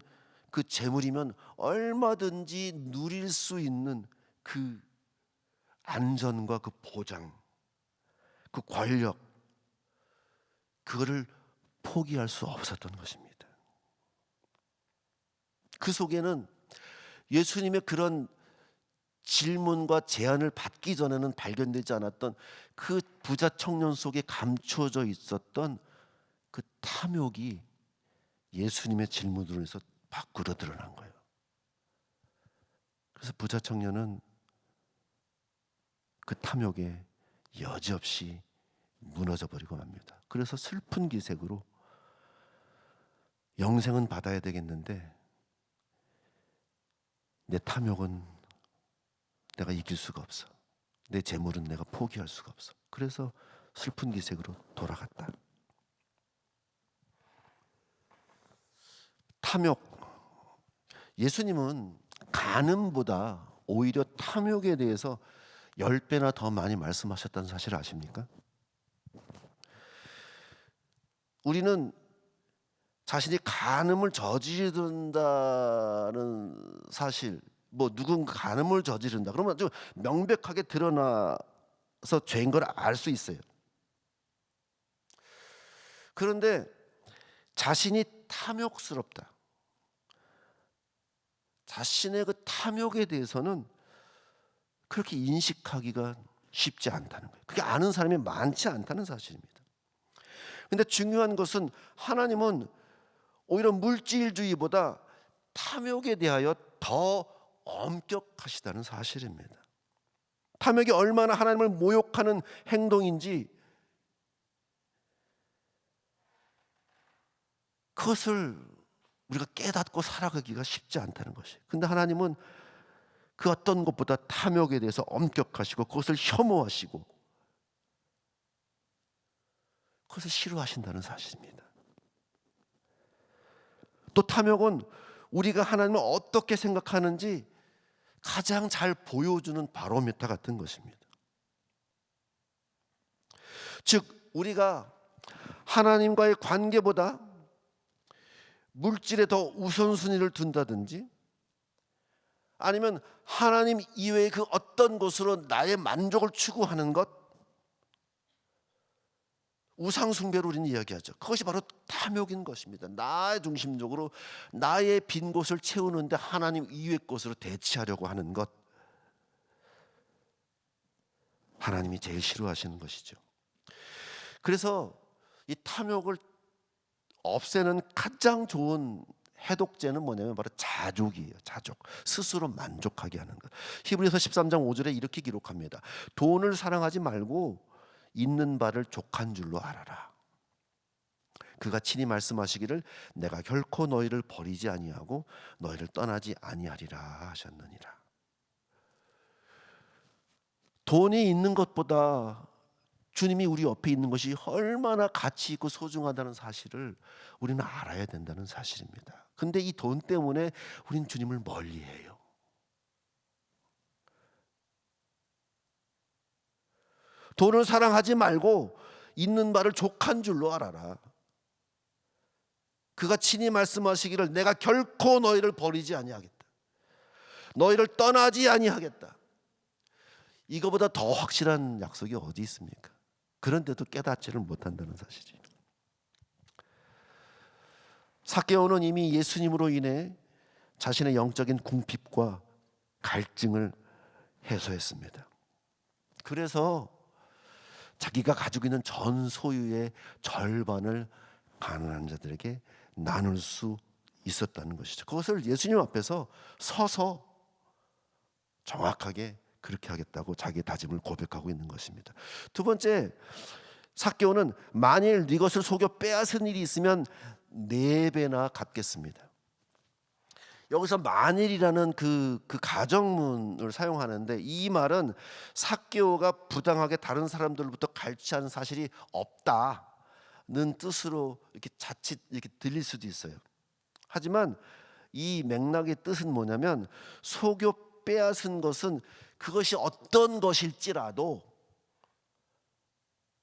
그 재물이면 얼마든지 누릴 수 있는 그 안전과 그 보장, 그 권력, 그거를 포기할 수 없었던 것입니다. 그 속에는 예수님의 그런 질문과 제안을 받기 전에는 발견되지 않았던 그 부자 청년 속에 감추어져 있었던 그 탐욕이 예수님의 질문으로 해서 밖으로 드러난 거예요. 그래서 부자 청년은 그 탐욕에 여지없이 무너져 버리고 맙니다. 그래서 슬픈 기색으로 영생은 받아야 되겠는데 내 탐욕은 내가 이길 수가 없어. 내 재물은 내가 포기할 수가 없어. 그래서 슬픈 기색으로 돌아갔다. 탐욕. 예수님은 간음보다 오히려 탐욕에 대해서 10배나 더 많이 말씀하셨다는 사실을 아십니까? 우리는 자신이 간음을 저지른다는 사실, 뭐 누군가 간음을 저지른다 그러면 아주 명백하게 드러나서 죄인 걸 알 수 있어요. 그런데 자신이 탐욕스럽다, 자신의 그 탐욕에 대해서는 그렇게 인식하기가 쉽지 않다는 거예요. 그게 아는 사람이 많지 않다는 사실입니다. 근데 중요한 것은 하나님은 오히려 물질주의보다 탐욕에 대하여 더 엄격하시다는 사실입니다. 탐욕이 얼마나 하나님을 모욕하는 행동인지 그것을 우리가 깨닫고 살아가기가 쉽지 않다는 것이에요. 근데 하나님은 그 어떤 것보다 탐욕에 대해서 엄격하시고 그것을 혐오하시고 그것을 싫어하신다는 사실입니다. 또 탐욕은 우리가 하나님을 어떻게 생각하는지 가장 잘 보여주는 바로미터 같은 것입니다. 즉 우리가 하나님과의 관계보다 물질에 더 우선순위를 둔다든지 아니면 하나님 이외의 그 어떤 것으로 나의 만족을 추구하는 것, 우상숭배로 우리는 이야기하죠. 그것이 바로 탐욕인 것입니다. 나의 중심적으로 나의 빈 곳을 채우는데 하나님 이외의 것으로 대체하려고 하는 것, 하나님이 제일 싫어하시는 것이죠. 그래서 이 탐욕을 없애는 가장 좋은 해독제는 뭐냐면 바로 자족이에요. 자족. 스스로 만족하게 하는 것. 히브리서 13장 5절에 이렇게 기록합니다. 돈을 사랑하지 말고 있는 바를 족한 줄로 알아라. 그가 친히 말씀하시기를 내가 결코 너희를 버리지 아니하고 너희를 떠나지 아니하리라 하셨느니라. 돈이 있는 것보다 주님이 우리 옆에 있는 것이 얼마나 가치 있고 소중하다는 사실을 우리는 알아야 된다는 사실입니다. 근데 이 돈 때문에 우린 주님을 멀리해요. 돈을 사랑하지 말고 있는 바를 족한 줄로 알아라. 그가 친히 말씀하시기를 내가 결코 너희를 버리지 아니하겠다. 너희를 떠나지 아니하겠다. 이거보다 더 확실한 약속이 어디 있습니까? 그런데도 깨닫지를 못한다는 사실이에요. 삭개오는 이미 예수님으로 인해 자신의 영적인 궁핍과 갈증을 해소했습니다. 그래서 자기가 가지고 있는 전 소유의 절반을 가난한 자들에게 나눌 수 있었다는 것이죠. 그것을 예수님 앞에서 서서 정확하게 그렇게 하겠다고 자기의 다짐을 고백하고 있는 것입니다. 두 번째, 삭개오는 만일 네 것을 속여 빼앗은 일이 있으면 4배나 갚겠습니다. 여기서 만일이라는 그 가정문을 사용하는데 이 말은 삭개오가 부당하게 다른 사람들로부터 갈취한 사실이 없다는 뜻으로 이렇게 자칫 이렇게 들릴 수도 있어요. 하지만 이 맥락의 뜻은 뭐냐면 속여 빼앗은 것은 그것이 어떤 것일지라도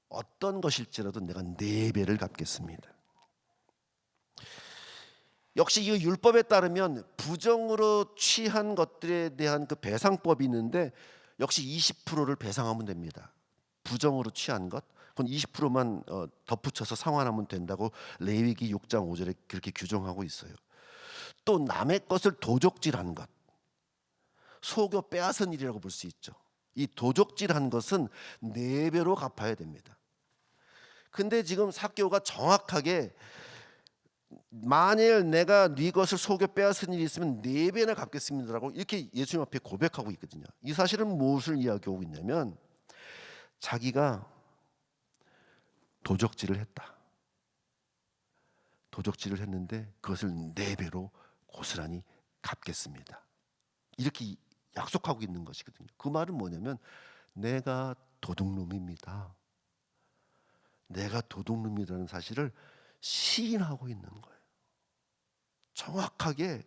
내가 4배를 갚겠습니다. 역시 이 율법에 따르면 부정으로 취한 것들에 대한 그 배상법이 있는데 역시 20%를 배상하면 됩니다. 부정으로 취한 것 그건 20%만 덧붙여서 상환하면 된다고 레위기 6장 5절에 그렇게 규정하고 있어요. 또 남의 것을 도적질한 것, 속여 빼앗은 일이라고 볼 수 있죠. 이 도적질한 것은 4배로 갚아야 됩니다. 근데 지금 삭개오가 정확하게 만일 내가 네 것을 속여 빼앗은 일이 있으면 4배나 갚겠습니다라고 이렇게 예수님 앞에 고백하고 있거든요. 이 사실은 무엇을 이야기하고 있냐면 자기가 도적질을 했다. 도적질을 했는데 그것을 4배로 고스란히 갚겠습니다. 이렇게 약속하고 있는 것이거든요. 그 말은 뭐냐면 내가 도둑놈입니다. 내가 도둑놈이라는 사실을 시인하고 있는 거예요. 정확하게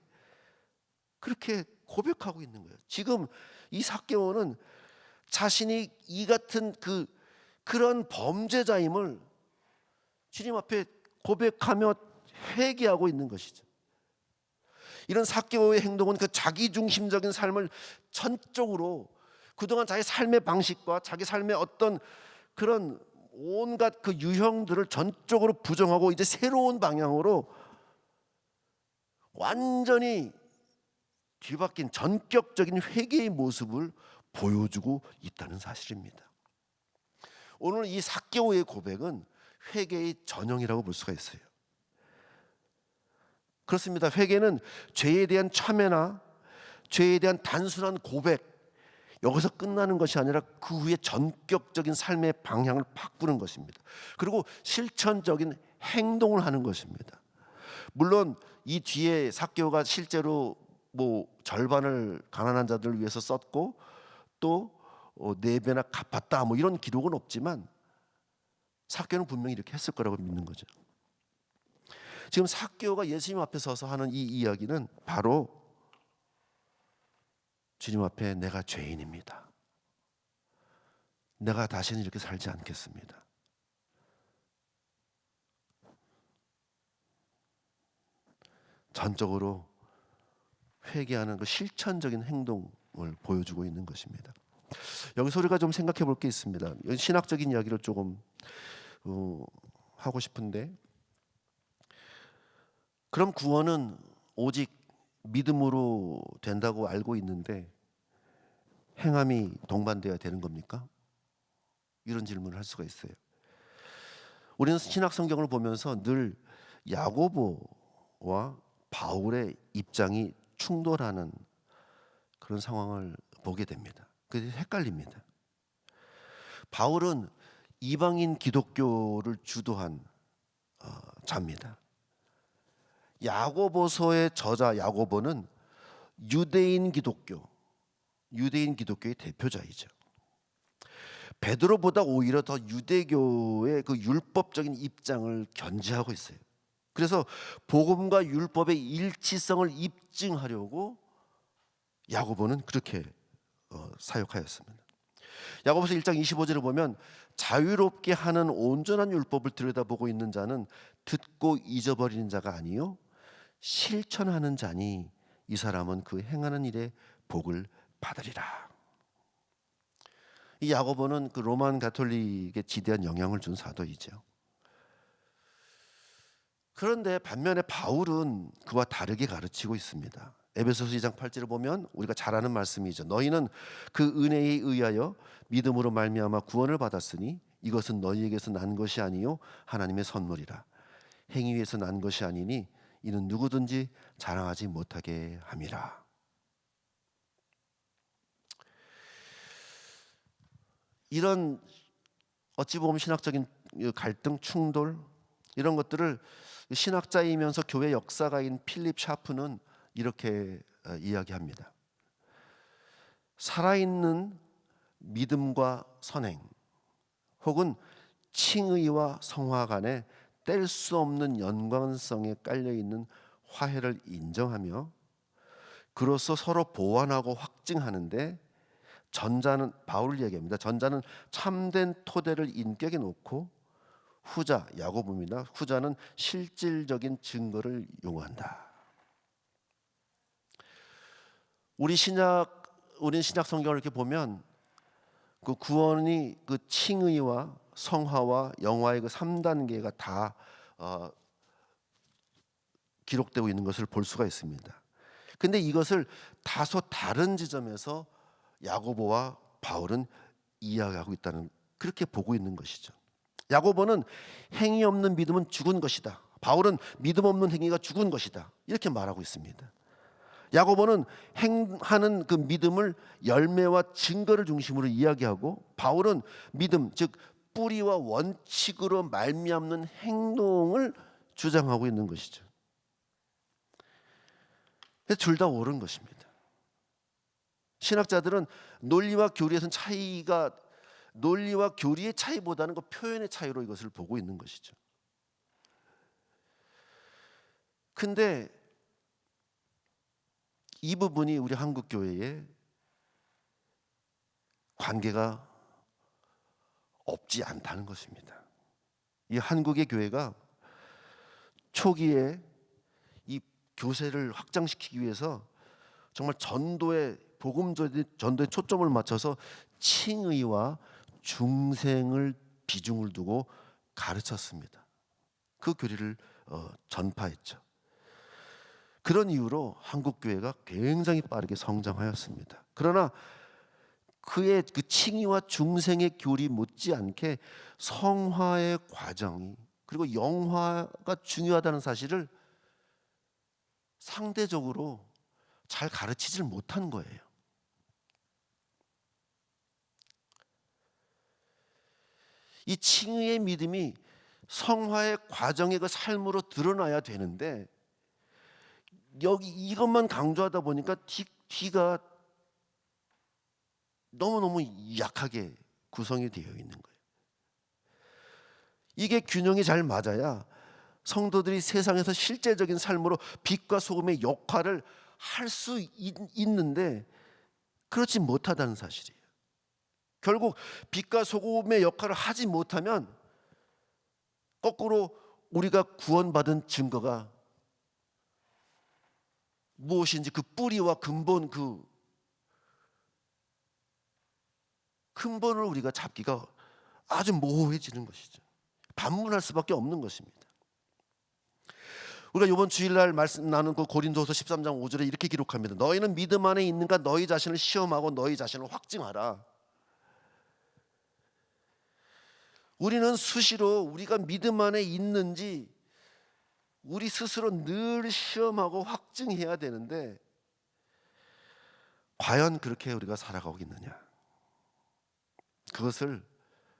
그렇게 고백하고 있는 거예요. 지금 이 삭개오는 자신이 이 같은 그런 범죄자임을 주님 앞에 고백하며 회개하고 있는 것이죠. 이런 삭개오의 행동은 그 자기중심적인 삶을 전적으로 그동안 자기 삶의 방식과 자기 삶의 어떤 그런 온갖 그 유형들을 전적으로 부정하고 이제 새로운 방향으로 완전히 뒤바뀐 전격적인 회개의 모습을 보여주고 있다는 사실입니다. 오늘 이 삭개오의 고백은 회개의 전형이라고 볼 수가 있어요. 그렇습니다. 회개는 죄에 대한 참회나 죄에 대한 단순한 고백, 여기서 끝나는 것이 아니라 그 후에 전격적인 삶의 방향을 바꾸는 것입니다. 그리고 실천적인 행동을 하는 것입니다. 물론 이 뒤에 삭개오가 실제로 절반을 가난한 자들을 위해서 썼고 또 4배나 갚았다 이런 기록은 없지만 삭개오는 분명히 이렇게 했을 거라고 믿는 거죠. 지금 삭개오가 예수님 앞에 서서 하는 이 이야기는 바로 주님 앞에 내가 죄인입니다. 내가 다시는 이렇게 살지 않겠습니다. 전적으로 회개하는 그 실천적인 행동을 보여주고 있는 것입니다. 여기서 우리가 좀 생각해 볼 게 있습니다. 신학적인 이야기를 조금 하고 싶은데, 그럼 구원은 오직 믿음으로 된다고 알고 있는데 행함이 동반되어야 되는 겁니까? 이런 질문을 할 수가 있어요. 우리는 신학 성경을 보면서 늘 야고보와 바울의 입장이 충돌하는 그런 상황을 보게 됩니다. 그래서 헷갈립니다. 바울은 이방인 기독교를 주도한 자입니다. 야고보서의 저자 야고보는 유대인 기독교의 대표자이죠. 베드로보다 오히려 더 유대교의 그 율법적인 입장을 견지하고 있어요. 그래서 복음과 율법의 일치성을 입증하려고 야고보는 그렇게 사역하였습니다. 야고보서 1장 25절을 보면 자유롭게 하는 온전한 율법을 들여다보고 있는 자는 듣고 잊어버리는 자가 아니요 실천하는 자니 이 사람은 그 행하는 일에 복을 받으리라. 이 야고보는 그 로만 가톨릭에 지대한 영향을 준 사도이죠. 그런데 반면에 바울은 그와 다르게 가르치고 있습니다. 에베소서 2장 8절을 보면 우리가 잘 아는 말씀이죠. 너희는 그 은혜에 의하여 믿음으로 말미암아 구원을 받았으니 이것은 너희에게서 난 것이 아니요 하나님의 선물이라. 행위 위에서 난 것이 아니니 이는 누구든지 자랑하지 못하게 함이라. 이런 어찌 보면 신학적인 갈등, 충돌 이런 것들을 신학자이면서 교회 역사가인 필립 샤프는 이렇게 이야기합니다. 살아있는 믿음과 선행 혹은 칭의와 성화 간에 뗄 수 없는 연관성에 깔려있는 화해를 인정하며 그로써 서로 보완하고 확증하는데 전자는 바울을 얘기합니다. 전자는 참된 토대를 인격에 놓고 후자 야고보입니다. 후자는 실질적인 증거를 요구한다. 우리는 신약 성경을 이렇게 보면 그 구원이 그 칭의와 성화와 영화의 그 3단계가 다 기록되고 있는 것을 볼 수가 있습니다. 근데 이것을 다소 다른 지점에서 야고보와 바울은 이야기하고 있다는, 그렇게 보고 있는 것이죠. 야고보는 행위 없는 믿음은 죽은 것이다. 바울은 믿음 없는 행위가 죽은 것이다. 이렇게 말하고 있습니다. 야고보는 행하는 그 믿음을 열매와 증거를 중심으로 이야기하고 바울은 믿음, 즉 뿌리와 원칙으로 말미암는 행동을 주장하고 있는 것이죠. 둘 다 옳은 것입니다. 신학자들은 논리와 교리에서는 논리와 교리의 차이보다는 그 표현의 차이로 이것을 보고 있는 것이죠. 근데 이 부분이 우리 한국 교회에 관계가 없지 않다는 것입니다. 이 한국의 교회가 초기에 이 교세를 확장시키기 위해서 정말 복음 전도에 초점을 맞춰서 칭의와 중생을 비중을 두고 가르쳤습니다. 그 교리를 전파했죠. 그런 이유로 한국 교회가 굉장히 빠르게 성장하였습니다. 그러나 그의 그 칭의와 중생의 교리 못지않게 성화의 과정이 그리고 영화가 중요하다는 사실을 상대적으로 잘 가르치질 못한 거예요. 이 칭의의 믿음이 성화의 과정의 그 삶으로 드러나야 되는데 여기 이것만 강조하다 보니까 뒤가 너무너무 약하게 구성이 되어 있는 거예요. 이게 균형이 잘 맞아야 성도들이 세상에서 실제적인 삶으로 빛과 소금의 역할을 할 수 있는데 그렇지 못하다는 사실이에요. 결국 빛과 소금의 역할을 하지 못하면 거꾸로 우리가 구원받은 증거가 무엇인지 그 뿌리와 근본, 그 근본을 우리가 잡기가 아주 모호해지는 것이죠. 반문할 수밖에 없는 것입니다. 우리가 이번 주일날 말씀 나눈 그 고린도서 13장 5절에 이렇게 기록합니다. 너희는 믿음 안에 있는가 너희 자신을 시험하고 너희 자신을 확증하라. 우리는 수시로 우리가 믿음 안에 있는지 우리 스스로 늘 시험하고 확증해야 되는데 과연 그렇게 우리가 살아가고 있느냐? 그것을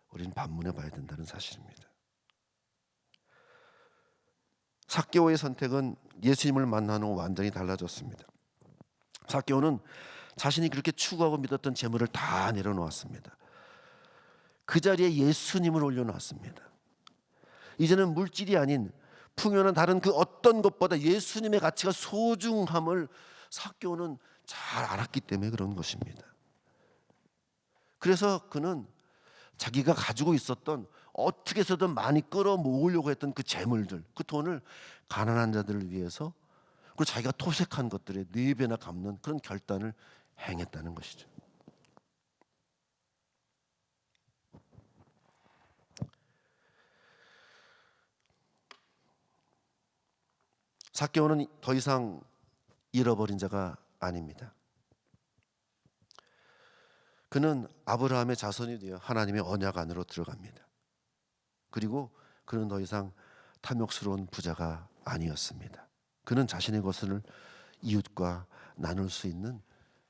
우리는 반문해 봐야 된다는 사실입니다. 삭개오의 선택은 예수님을 만난 후 완전히 달라졌습니다. 삭개오는 자신이 그렇게 추구하고 믿었던 재물을 다 내려놓았습니다. 그 자리에 예수님을 올려놨습니다. 이제는 물질이 아닌 풍요는 다른 그 어떤 것보다 예수님의 가치가 소중함을 삭개오는 잘 알았기 때문에 그런 것입니다. 그래서 그는 자기가 가지고 있었던 어떻게 해서든 많이 끌어모으려고 했던 그 재물들, 그 돈을 가난한 자들을 위해서 그리고 자기가 토색한 것들의 4배나 갚는 그런 결단을 행했다는 것이죠. 삭개오는 더 이상 잃어버린 자가 아닙니다. 그는 아브라함의 자손이 되어 하나님의 언약 안으로 들어갑니다. 그리고 그는 더 이상 탐욕스러운 부자가 아니었습니다. 그는 자신의 것을 이웃과 나눌 수 있는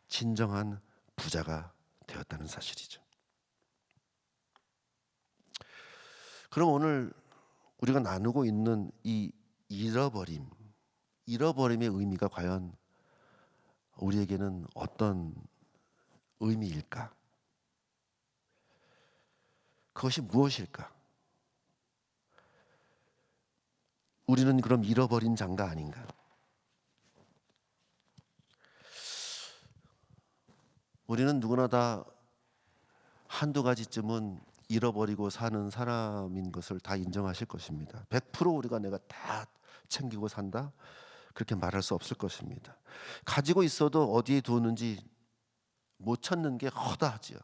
진정한 부자가 되었다는 사실이죠. 그럼 오늘 우리가 나누고 있는 이 잃어버림의 의미가 과연 우리에게는 어떤 의미일까? 그것이 무엇일까? 우리는 그럼 잃어버린 자가 아닌가? 우리는 누구나 다 한두 가지쯤은 잃어버리고 사는 사람인 것을 다 인정하실 것입니다. 100% 우리가 내가 다 챙기고 산다? 그렇게 말할 수 없을 것입니다. 가지고 있어도 어디에 두었는지 못 찾는 게 허다하지요.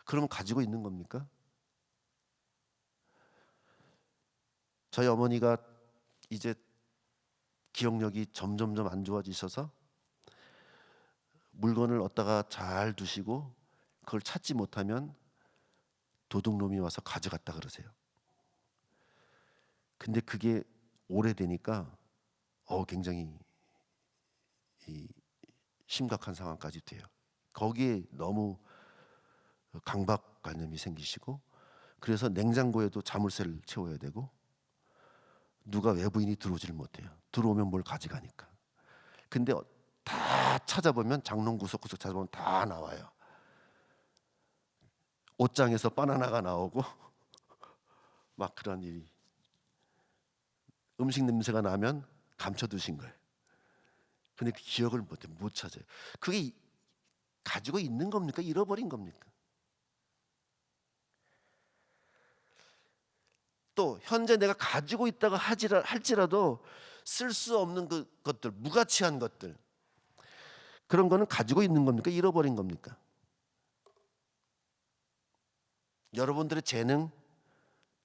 그러면 가지고 있는 겁니까? 저희 어머니가 이제 기억력이 점점점 안 좋아지셔서 물건을 얻다가 잘 두시고 그걸 찾지 못하면 도둑놈이 와서 가져갔다 그러세요. 근데 그게 오래되니까 굉장히 심각한 상황까지 돼요. 거기에 너무 강박관념이 생기시고 그래서 냉장고에도 자물쇠를 채워야 되고 누가 외부인이 들어오질 못해요. 들어오면 뭘 가져가니까. 근데 다 찾아보면 장롱 구석구석 찾아보면 다 나와요. 옷장에서 바나나가 나오고 막 그런 일이. 음식 냄새가 나면 감춰두신 거예요. 근데 그 기억을 못 찾아요. 그게 가지고 있는 겁니까? 잃어버린 겁니까? 또 현재 내가 가지고 있다가 할지라도 쓸 수 없는 것들, 무가치한 것들, 그런 거는 가지고 있는 겁니까? 잃어버린 겁니까? 여러분들의 재능,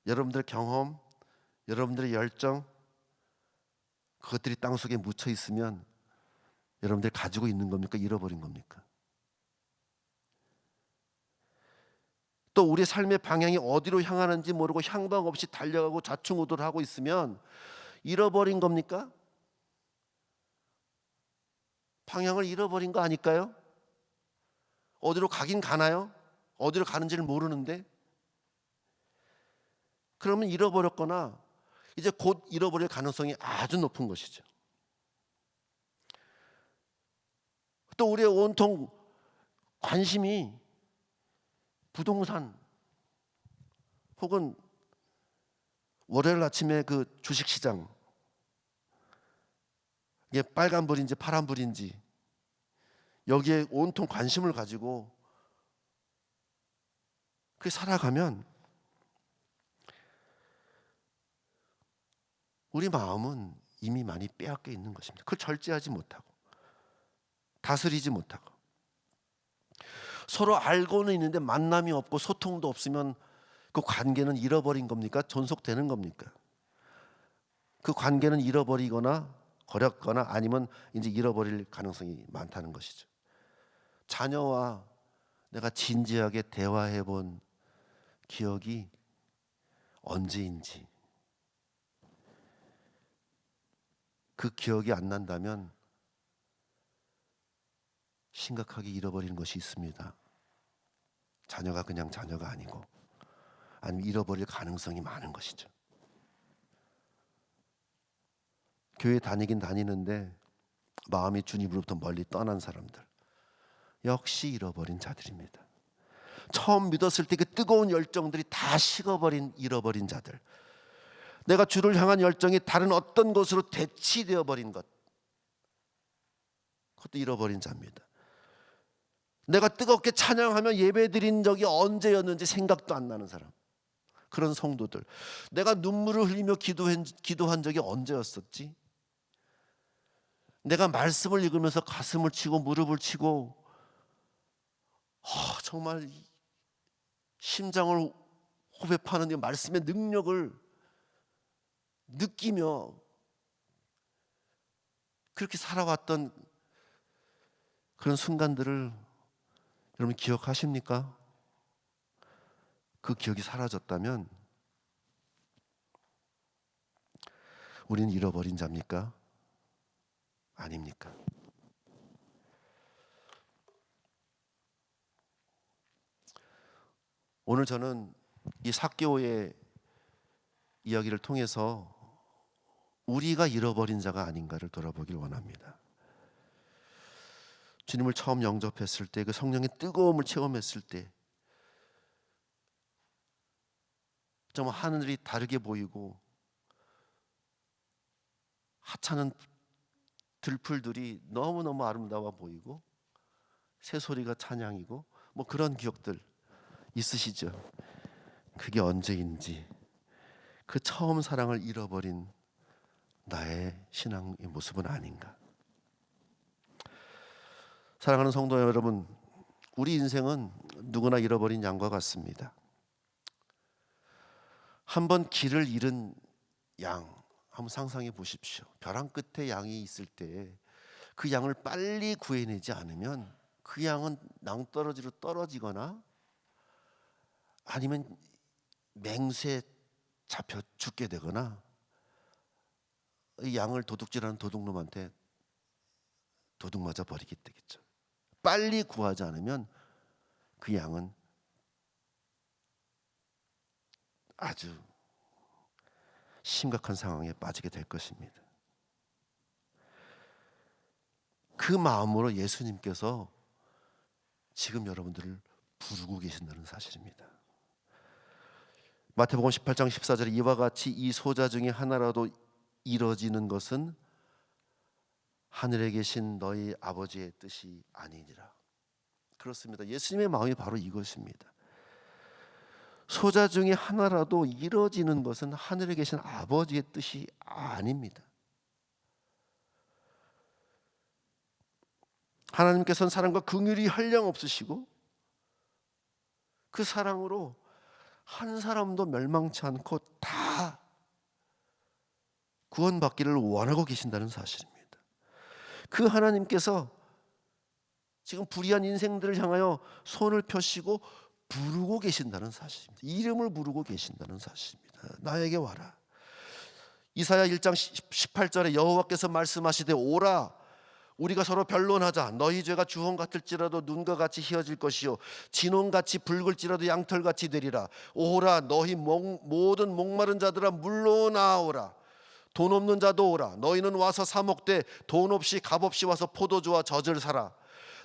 여러분들의 경험, 여러분들의 열정, 그것들이 땅속에 묻혀 있으면 여러분들이 가지고 있는 겁니까? 잃어버린 겁니까? 또 우리의 삶의 방향이 어디로 향하는지 모르고 향방 없이 달려가고 좌충우돌하고 있으면 잃어버린 겁니까? 방향을 잃어버린 거 아닐까요? 어디로 가긴 가나요? 어디로 가는지를 모르는데. 그러면 잃어버렸거나 이제 곧 잃어버릴 가능성이 아주 높은 것이죠. 또 우리의 온통 관심이 부동산 혹은 월요일 아침에 그 주식시장, 이게 빨간불인지 파란불인지 여기에 온통 관심을 가지고 그렇게 살아가면 우리 마음은 이미 많이 빼앗겨 있는 것입니다. 그걸 절제하지 못하고 다스리지 못하고 서로 알고는 있는데 만남이 없고 소통도 없으면 그 관계는 잃어버린 겁니까? 존속되는 겁니까? 그 관계는 잃어버리거나 버렸거나 아니면 이제 잃어버릴 가능성이 많다는 것이죠. 자녀와 내가 진지하게 대화해 본 기억이 언제인지 그 기억이 안 난다면 심각하게 잃어버리는 것이 있습니다. 자녀가 그냥 자녀가 아니고 아니면 잃어버릴 가능성이 많은 것이죠. 교회 다니긴 다니는데 마음이 주님으로부터 멀리 떠난 사람들 역시 잃어버린 자들입니다. 처음 믿었을 때 그 뜨거운 열정들이 다 식어버린 잃어버린 자들, 내가 주를 향한 열정이 다른 어떤 것으로 대치되어 버린 것, 그것도 잃어버린 자입니다. 내가 뜨겁게 찬양하며 예배드린 적이 언제였는지 생각도 안 나는 사람, 그런 성도들. 내가 눈물을 흘리며 기도한 적이 언제였었지? 내가 말씀을 읽으면서 가슴을 치고 무릎을 치고 정말 심장을 호흡하는 이 말씀의 능력을 느끼며 그렇게 살아왔던 그런 순간들을 여러분 기억하십니까? 그 기억이 사라졌다면 우리는 잃어버린 자입니까? 아닙니까? 오늘 저는 이 삭개오의 이야기를 통해서 우리가 잃어버린 자가 아닌가를 돌아보길 원합니다. 주님을 처음 영접했을 때, 그 성령의 뜨거움을 체험했을 때 정말 하늘이 다르게 보이고 하찮은 들풀들이 너무너무 아름다워 보이고 새소리가 찬양이고 뭐 그런 기억들 있으시죠? 그게 언제인지 그 처음 사랑을 잃어버린 나의 신앙의 모습은 아닌가. 사랑하는 성도 여러분, 우리 인생은 누구나 잃어버린 양과 같습니다. 한번 길을 잃은 양 한번 상상해 보십시오. 벼랑 끝에 양이 있을 때 그 양을 빨리 구해내지 않으면 그 양은 낭떠러지로 떨어지거나 아니면 맹수에 잡혀 죽게 되거나 이 양을 도둑질하는 도둑놈한테 도둑 맞아 버리게 되겠죠. 빨리 구하지 않으면 그 양은 아주 심각한 상황에 빠지게 될 것입니다. 그 마음으로 예수님께서 지금 여러분들을 부르고 계신다는 사실입니다. 마태복음 18장 14절에 이와 같이 이 소자 중에 하나라도 이뤄지는 것은 하늘에 계신 너희 아버지의 뜻이 아니니라. 그렇습니다. 예수님의 마음이 바로 이것입니다. 소자 중에 하나라도 이뤄지는 것은 하늘에 계신 아버지의 뜻이 아닙니다. 하나님께서는 사랑과 긍휼이 한량 없으시고 그 사랑으로 한 사람도 멸망치 않고 다 구원받기를 원하고 계신다는 사실입니다. 그 하나님께서 지금 불의한 인생들을 향하여 손을 펴시고 부르고 계신다는 사실입니다. 이름을 부르고 계신다는 사실입니다. 나에게 와라. 이사야 1장 18절에 여호와께서 말씀하시되 오라 우리가 서로 변론하자. 너희 죄가 주홍 같을지라도 눈과 같이 희어질 것이요 진홍같이 붉을지라도 양털같이 되리라. 오라 너희 모든 목마른 자들아 물로 나오라. 돈 없는 자도 오라. 너희는 와서 사 먹되 돈 없이 값 없이 와서 포도주와 젖을 사라.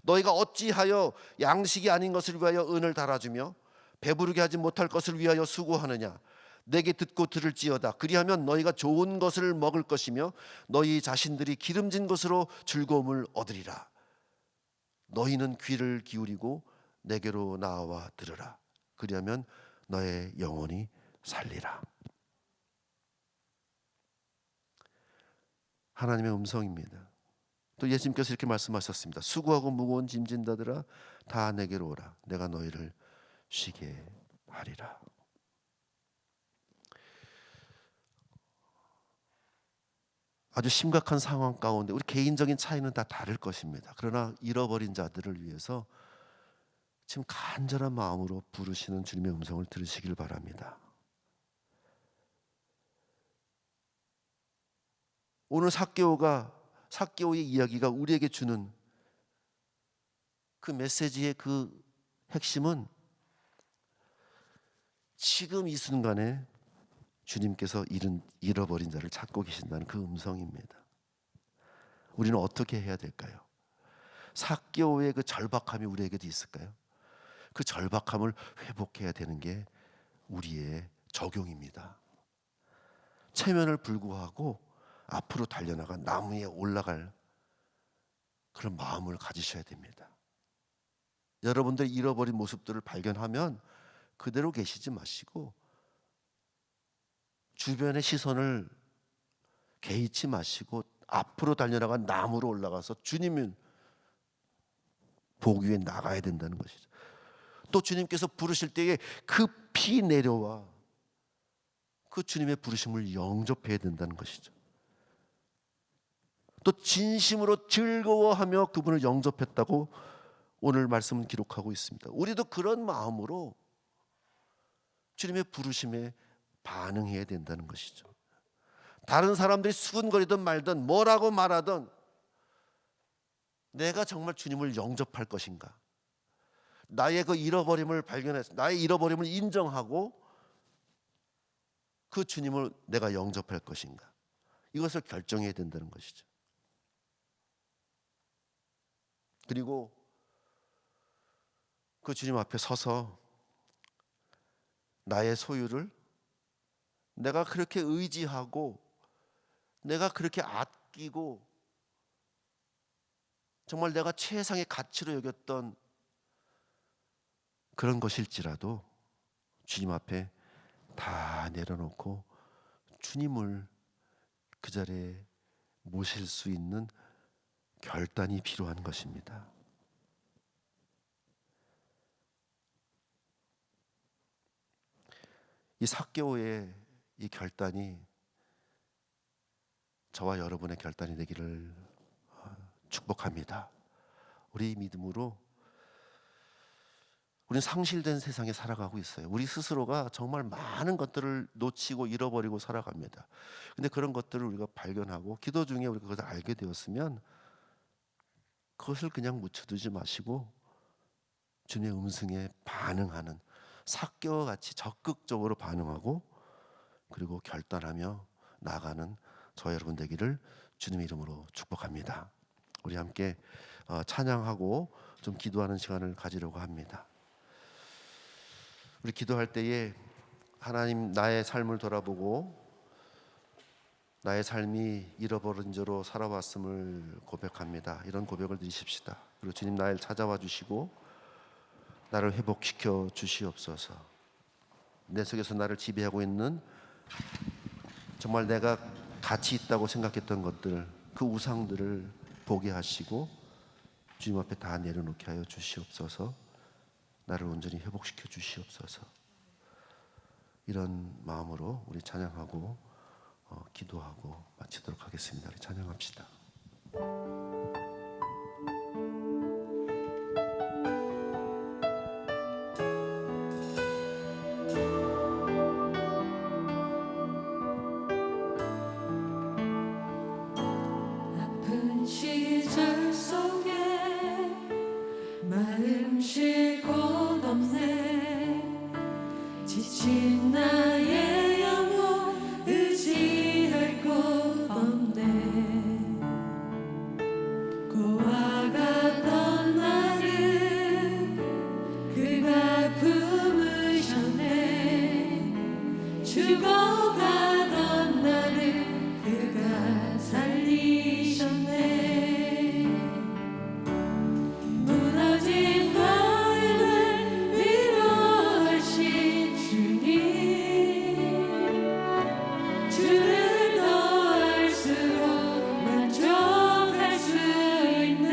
너희가 어찌하여 양식이 아닌 것을 위하여 은을 달아주며 배부르게 하지 못할 것을 위하여 수고하느냐. 내게 듣고 들을지어다. 그리하면 너희가 좋은 것을 먹을 것이며 너희 자신들이 기름진 것으로 즐거움을 얻으리라. 너희는 귀를 기울이고 내게로 나와 들으라. 그리하면 너의 영혼이 살리라. 하나님의 음성입니다. 또 예수님께서 이렇게 말씀하셨습니다. 수고하고 무거운 짐진 자들아 다 내게로 오라. 내가 너희를 쉬게 하리라. 아주 심각한 상황 가운데 우리 개인적인 차이는 다 다를 것입니다. 그러나 잃어버린 자들을 위해서 지금 간절한 마음으로 부르시는 주님의 음성을 들으시길 바랍니다. 오늘 삭개오의 이야기가 우리에게 주는 그 메시지의 그 핵심은 지금 이 순간에 주님께서 잃어버린 자를 찾고 계신다는 그 음성입니다. 우리는 어떻게 해야 될까요? 삭개오의 그 절박함이 우리에게도 있을까요? 그 절박함을 회복해야 되는 게 우리의 적용입니다. 체면을 불구하고 앞으로 달려나가 나무 위에 올라갈 그런 마음을 가지셔야 됩니다. 여러분들 잃어버린 모습들을 발견하면 그대로 계시지 마시고 주변의 시선을 개의치 마시고 앞으로 달려나가 나무로 올라가서 주님을 보기 위해 나가야 된다는 것이죠. 또 주님께서 부르실 때에 급히 내려와 그 주님의 부르심을 영접해야 된다는 것이죠. 또 진심으로 즐거워하며 그분을 영접했다고 오늘 말씀은 기록하고 있습니다. 우리도 그런 마음으로 주님의 부르심에 반응해야 된다는 것이죠. 다른 사람들이 수군거리든 말든 뭐라고 말하든 내가 정말 주님을 영접할 것인가? 나의 그 잃어버림을 발견해서 나의 잃어버림을 인정하고 그 주님을 내가 영접할 것인가? 이것을 결정해야 된다는 것이죠. 그리고 그 주님 앞에 서서 나의 소유를 내가 그렇게 의지하고 내가 그렇게 아끼고 정말 내가 최상의 가치로 여겼던 그런 것일지라도 주님 앞에 다 내려놓고 주님을 그 자리에 모실 수 있는 결단이 필요한 것입니다. 이 삭개오의 이 결단이 저와 여러분의 결단이 되기를 축복합니다. 우리 믿음으로 우리는 상실된 세상에 살아가고 있어요. 우리 스스로가 정말 많은 것들을 놓치고 잃어버리고 살아갑니다. 근데 그런 것들을 우리가 발견하고 기도 중에 우리가 그것을 알게 되었으면 그것을 그냥 묻혀두지 마시고 주님의 음성에 반응하는 삭개와 같이 적극적으로 반응하고 그리고 결단하며 나아가는 저 여러분 되기를 주님의 이름으로 축복합니다. 우리 함께 찬양하고 좀 기도하는 시간을 가지려고 합니다. 우리 기도할 때에 하나님 나의 삶을 돌아보고 나의 삶이 잃어버린 죄로 살아왔음을 고백합니다. 이런 고백을 드리십시다. 그리고 주님 나를 찾아와 주시고 나를 회복시켜 주시옵소서. 내 속에서 나를 지배하고 있는 정말 내가 가치 있다고 생각했던 것들, 그 우상들을 보게 하시고 주님 앞에 다 내려놓게 하여 주시옵소서. 나를 온전히 회복시켜 주시옵소서. 이런 마음으로 우리 찬양하고 기도하고 마치도록 하겠습니다. 우리 찬양합시다. 아픈 시절 진 나의 영혼 의지할 곳 없네. 고아가던 나를 그가 품으셨네. 죽어가던 나를 그가 살리셨네. 무너진 마음을 위로하신 주님, 주를 더 알수록 만족할 수 있네.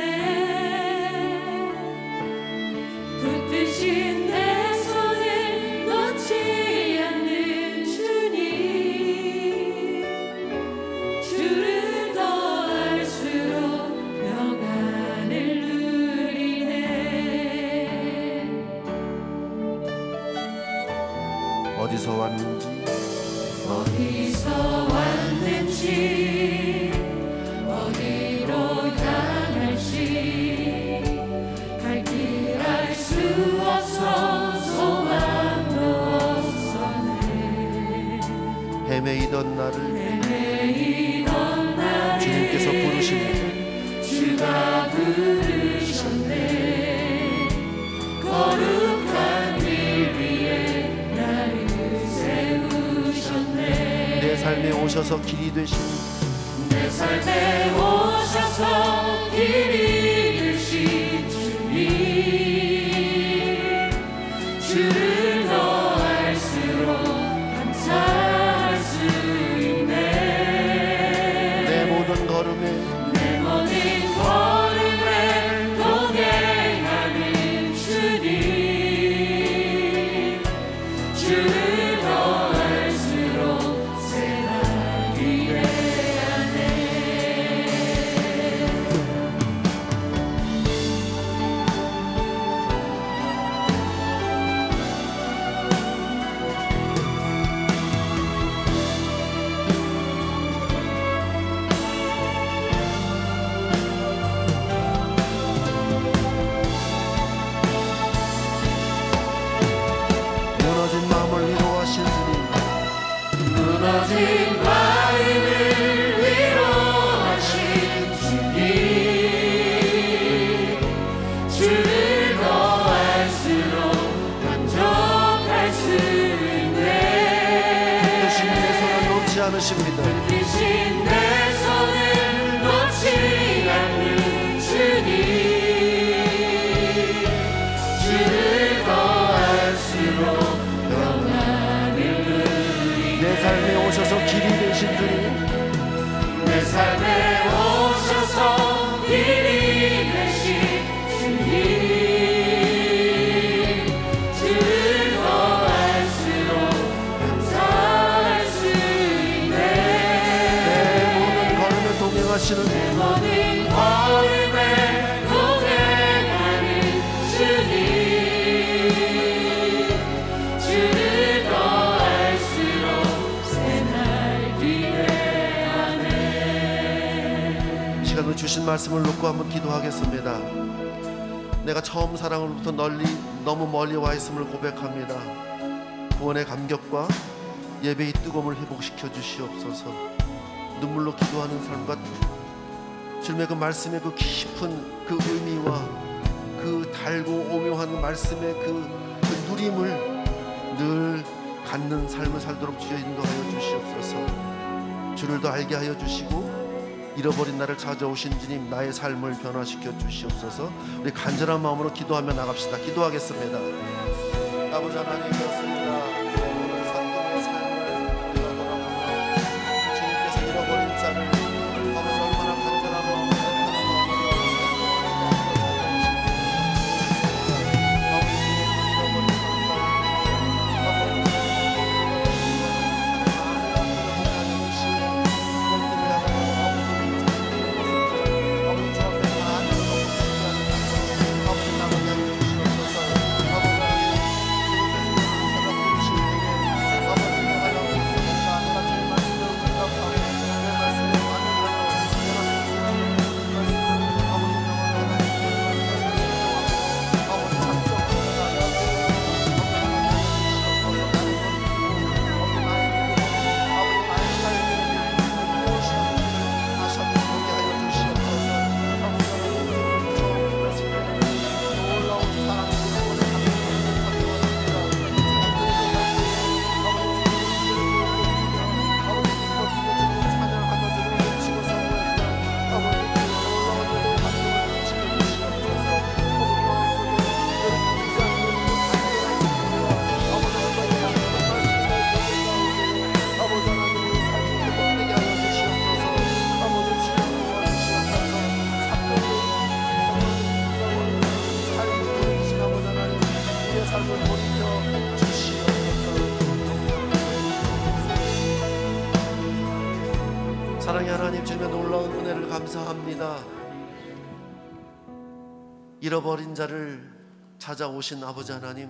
붙드신 내 손을 놓지 않는 주님, 주를 더 알수록 평안을 누리네. 어디서 왔는지 어디서 왔는지 어디로 향할지 갈 길 알 수 없어 소망도 없었네. 헤매이던 나를 헤매이던 나를 주님께서 부르십니다. 주가 부르셨네. 거룩한 길 위에 나를 세우셨네. 내 삶에 오셔서 길이 되신 내 삶에 오셔서 길이 되신 주님, 주를 더 알수록 감사할 수 있네. 내 모든 걸음에 내 모든 걸음에 동행하는 주님, 주를 더 알수록 새날 기대하네. 무너진 마음을 위로하신 주님, 무너진 마음을 위로하신 주님, 주를 더 알수록 만족할 수 있네. 뜻인 내 손을 놓지 않으십니다. 뜻인 내 손을 놓지 않는 주님, 주를 더 알수록 평안을 누리네. 내 삶에 오셔서 길이 되신 주님, 내 삶에 오셔서 길이 되신 주님, 주를 더 알수록 감사할 수 있네. 내 모든 걸음에 동행하시는 내 모든 걸음에 동행하는 주님, 주를 더 알수록 새날 기대하네. 시간을 주신 말씀을 놓고 한번 기도하겠습니다. 내가 처음 사랑으로부터 너무 멀리 와 있음을 고백합니다. 구원의 감격과 예배의 뜨거움을 회복시켜 주시옵소서. 눈물로 기도하는 삶과 주님의 그 말씀의 그 깊은 그 의미와 그 달고 오묘한 말씀의 그 누림을 늘 갖는 삶을 살도록 주여 인도하여 주시옵소서. 주를 더 알게 하여 주시고 잃어버린 나를 찾아오신 주님, 나의 삶을 변화시켜 주시옵소서. 우리 간절한 마음으로 기도하며 나갑시다. 기도하겠습니다. 아버지 하나님, 그렇습니다. 오늘 산동의 삶을 우리가 돌아보며 주님께서 잃어버린 자를 아버지 얼마나 간절한 마음으로 사랑의 하나님, 주님의 놀라운 은혜를 감사합니다. 잃어버린 자를 찾아오신 아버지 하나님,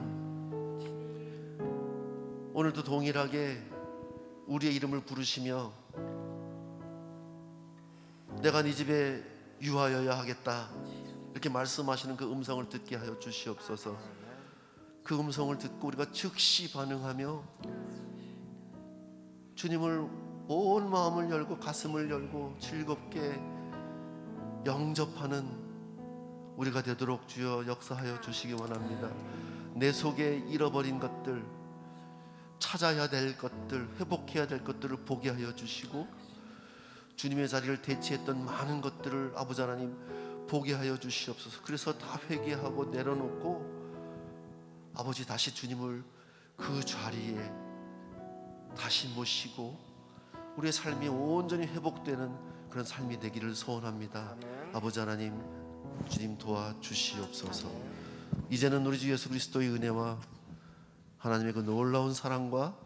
오늘도 동일하게 우리의 이름을 부르시며 내가 네 집에 유하여야 하겠다 이렇게 말씀하시는 그 음성을 듣게 하여 주시옵소서. 그 음성을 듣고 우리가 즉시 반응하며 주님을 온 마음을 열고 가슴을 열고 즐겁게 영접하는 우리가 되도록 주여 역사하여 주시기 원합니다. 내 속에 잃어버린 것들, 찾아야 될 것들, 회복해야 될 것들을 보게 하여 주시고 주님의 자리를 대체했던 많은 것들을 아버지 하나님 보게 하여 주시옵소서. 그래서 다 회개하고 내려놓고 아버지 다시 주님을 그 자리에 다시 모시고 우리의 삶이 온전히 회복되는 그런 삶이 되기를 소원합니다. 아버지 하나님, 주님 도와주시옵소서. 이제는 우리 주 예수 그리스도의 은혜와 하나님의 그 놀라운 사랑과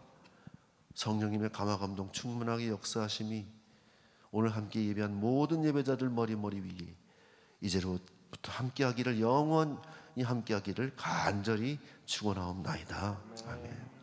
성령님의 감화감동 충만하게 역사하심이 오늘 함께 예배한 모든 예배자들 머리 위에 이제로부터 함께하기를, 영원히 함께하기를 간절히 축원하옵나이다. 아멘.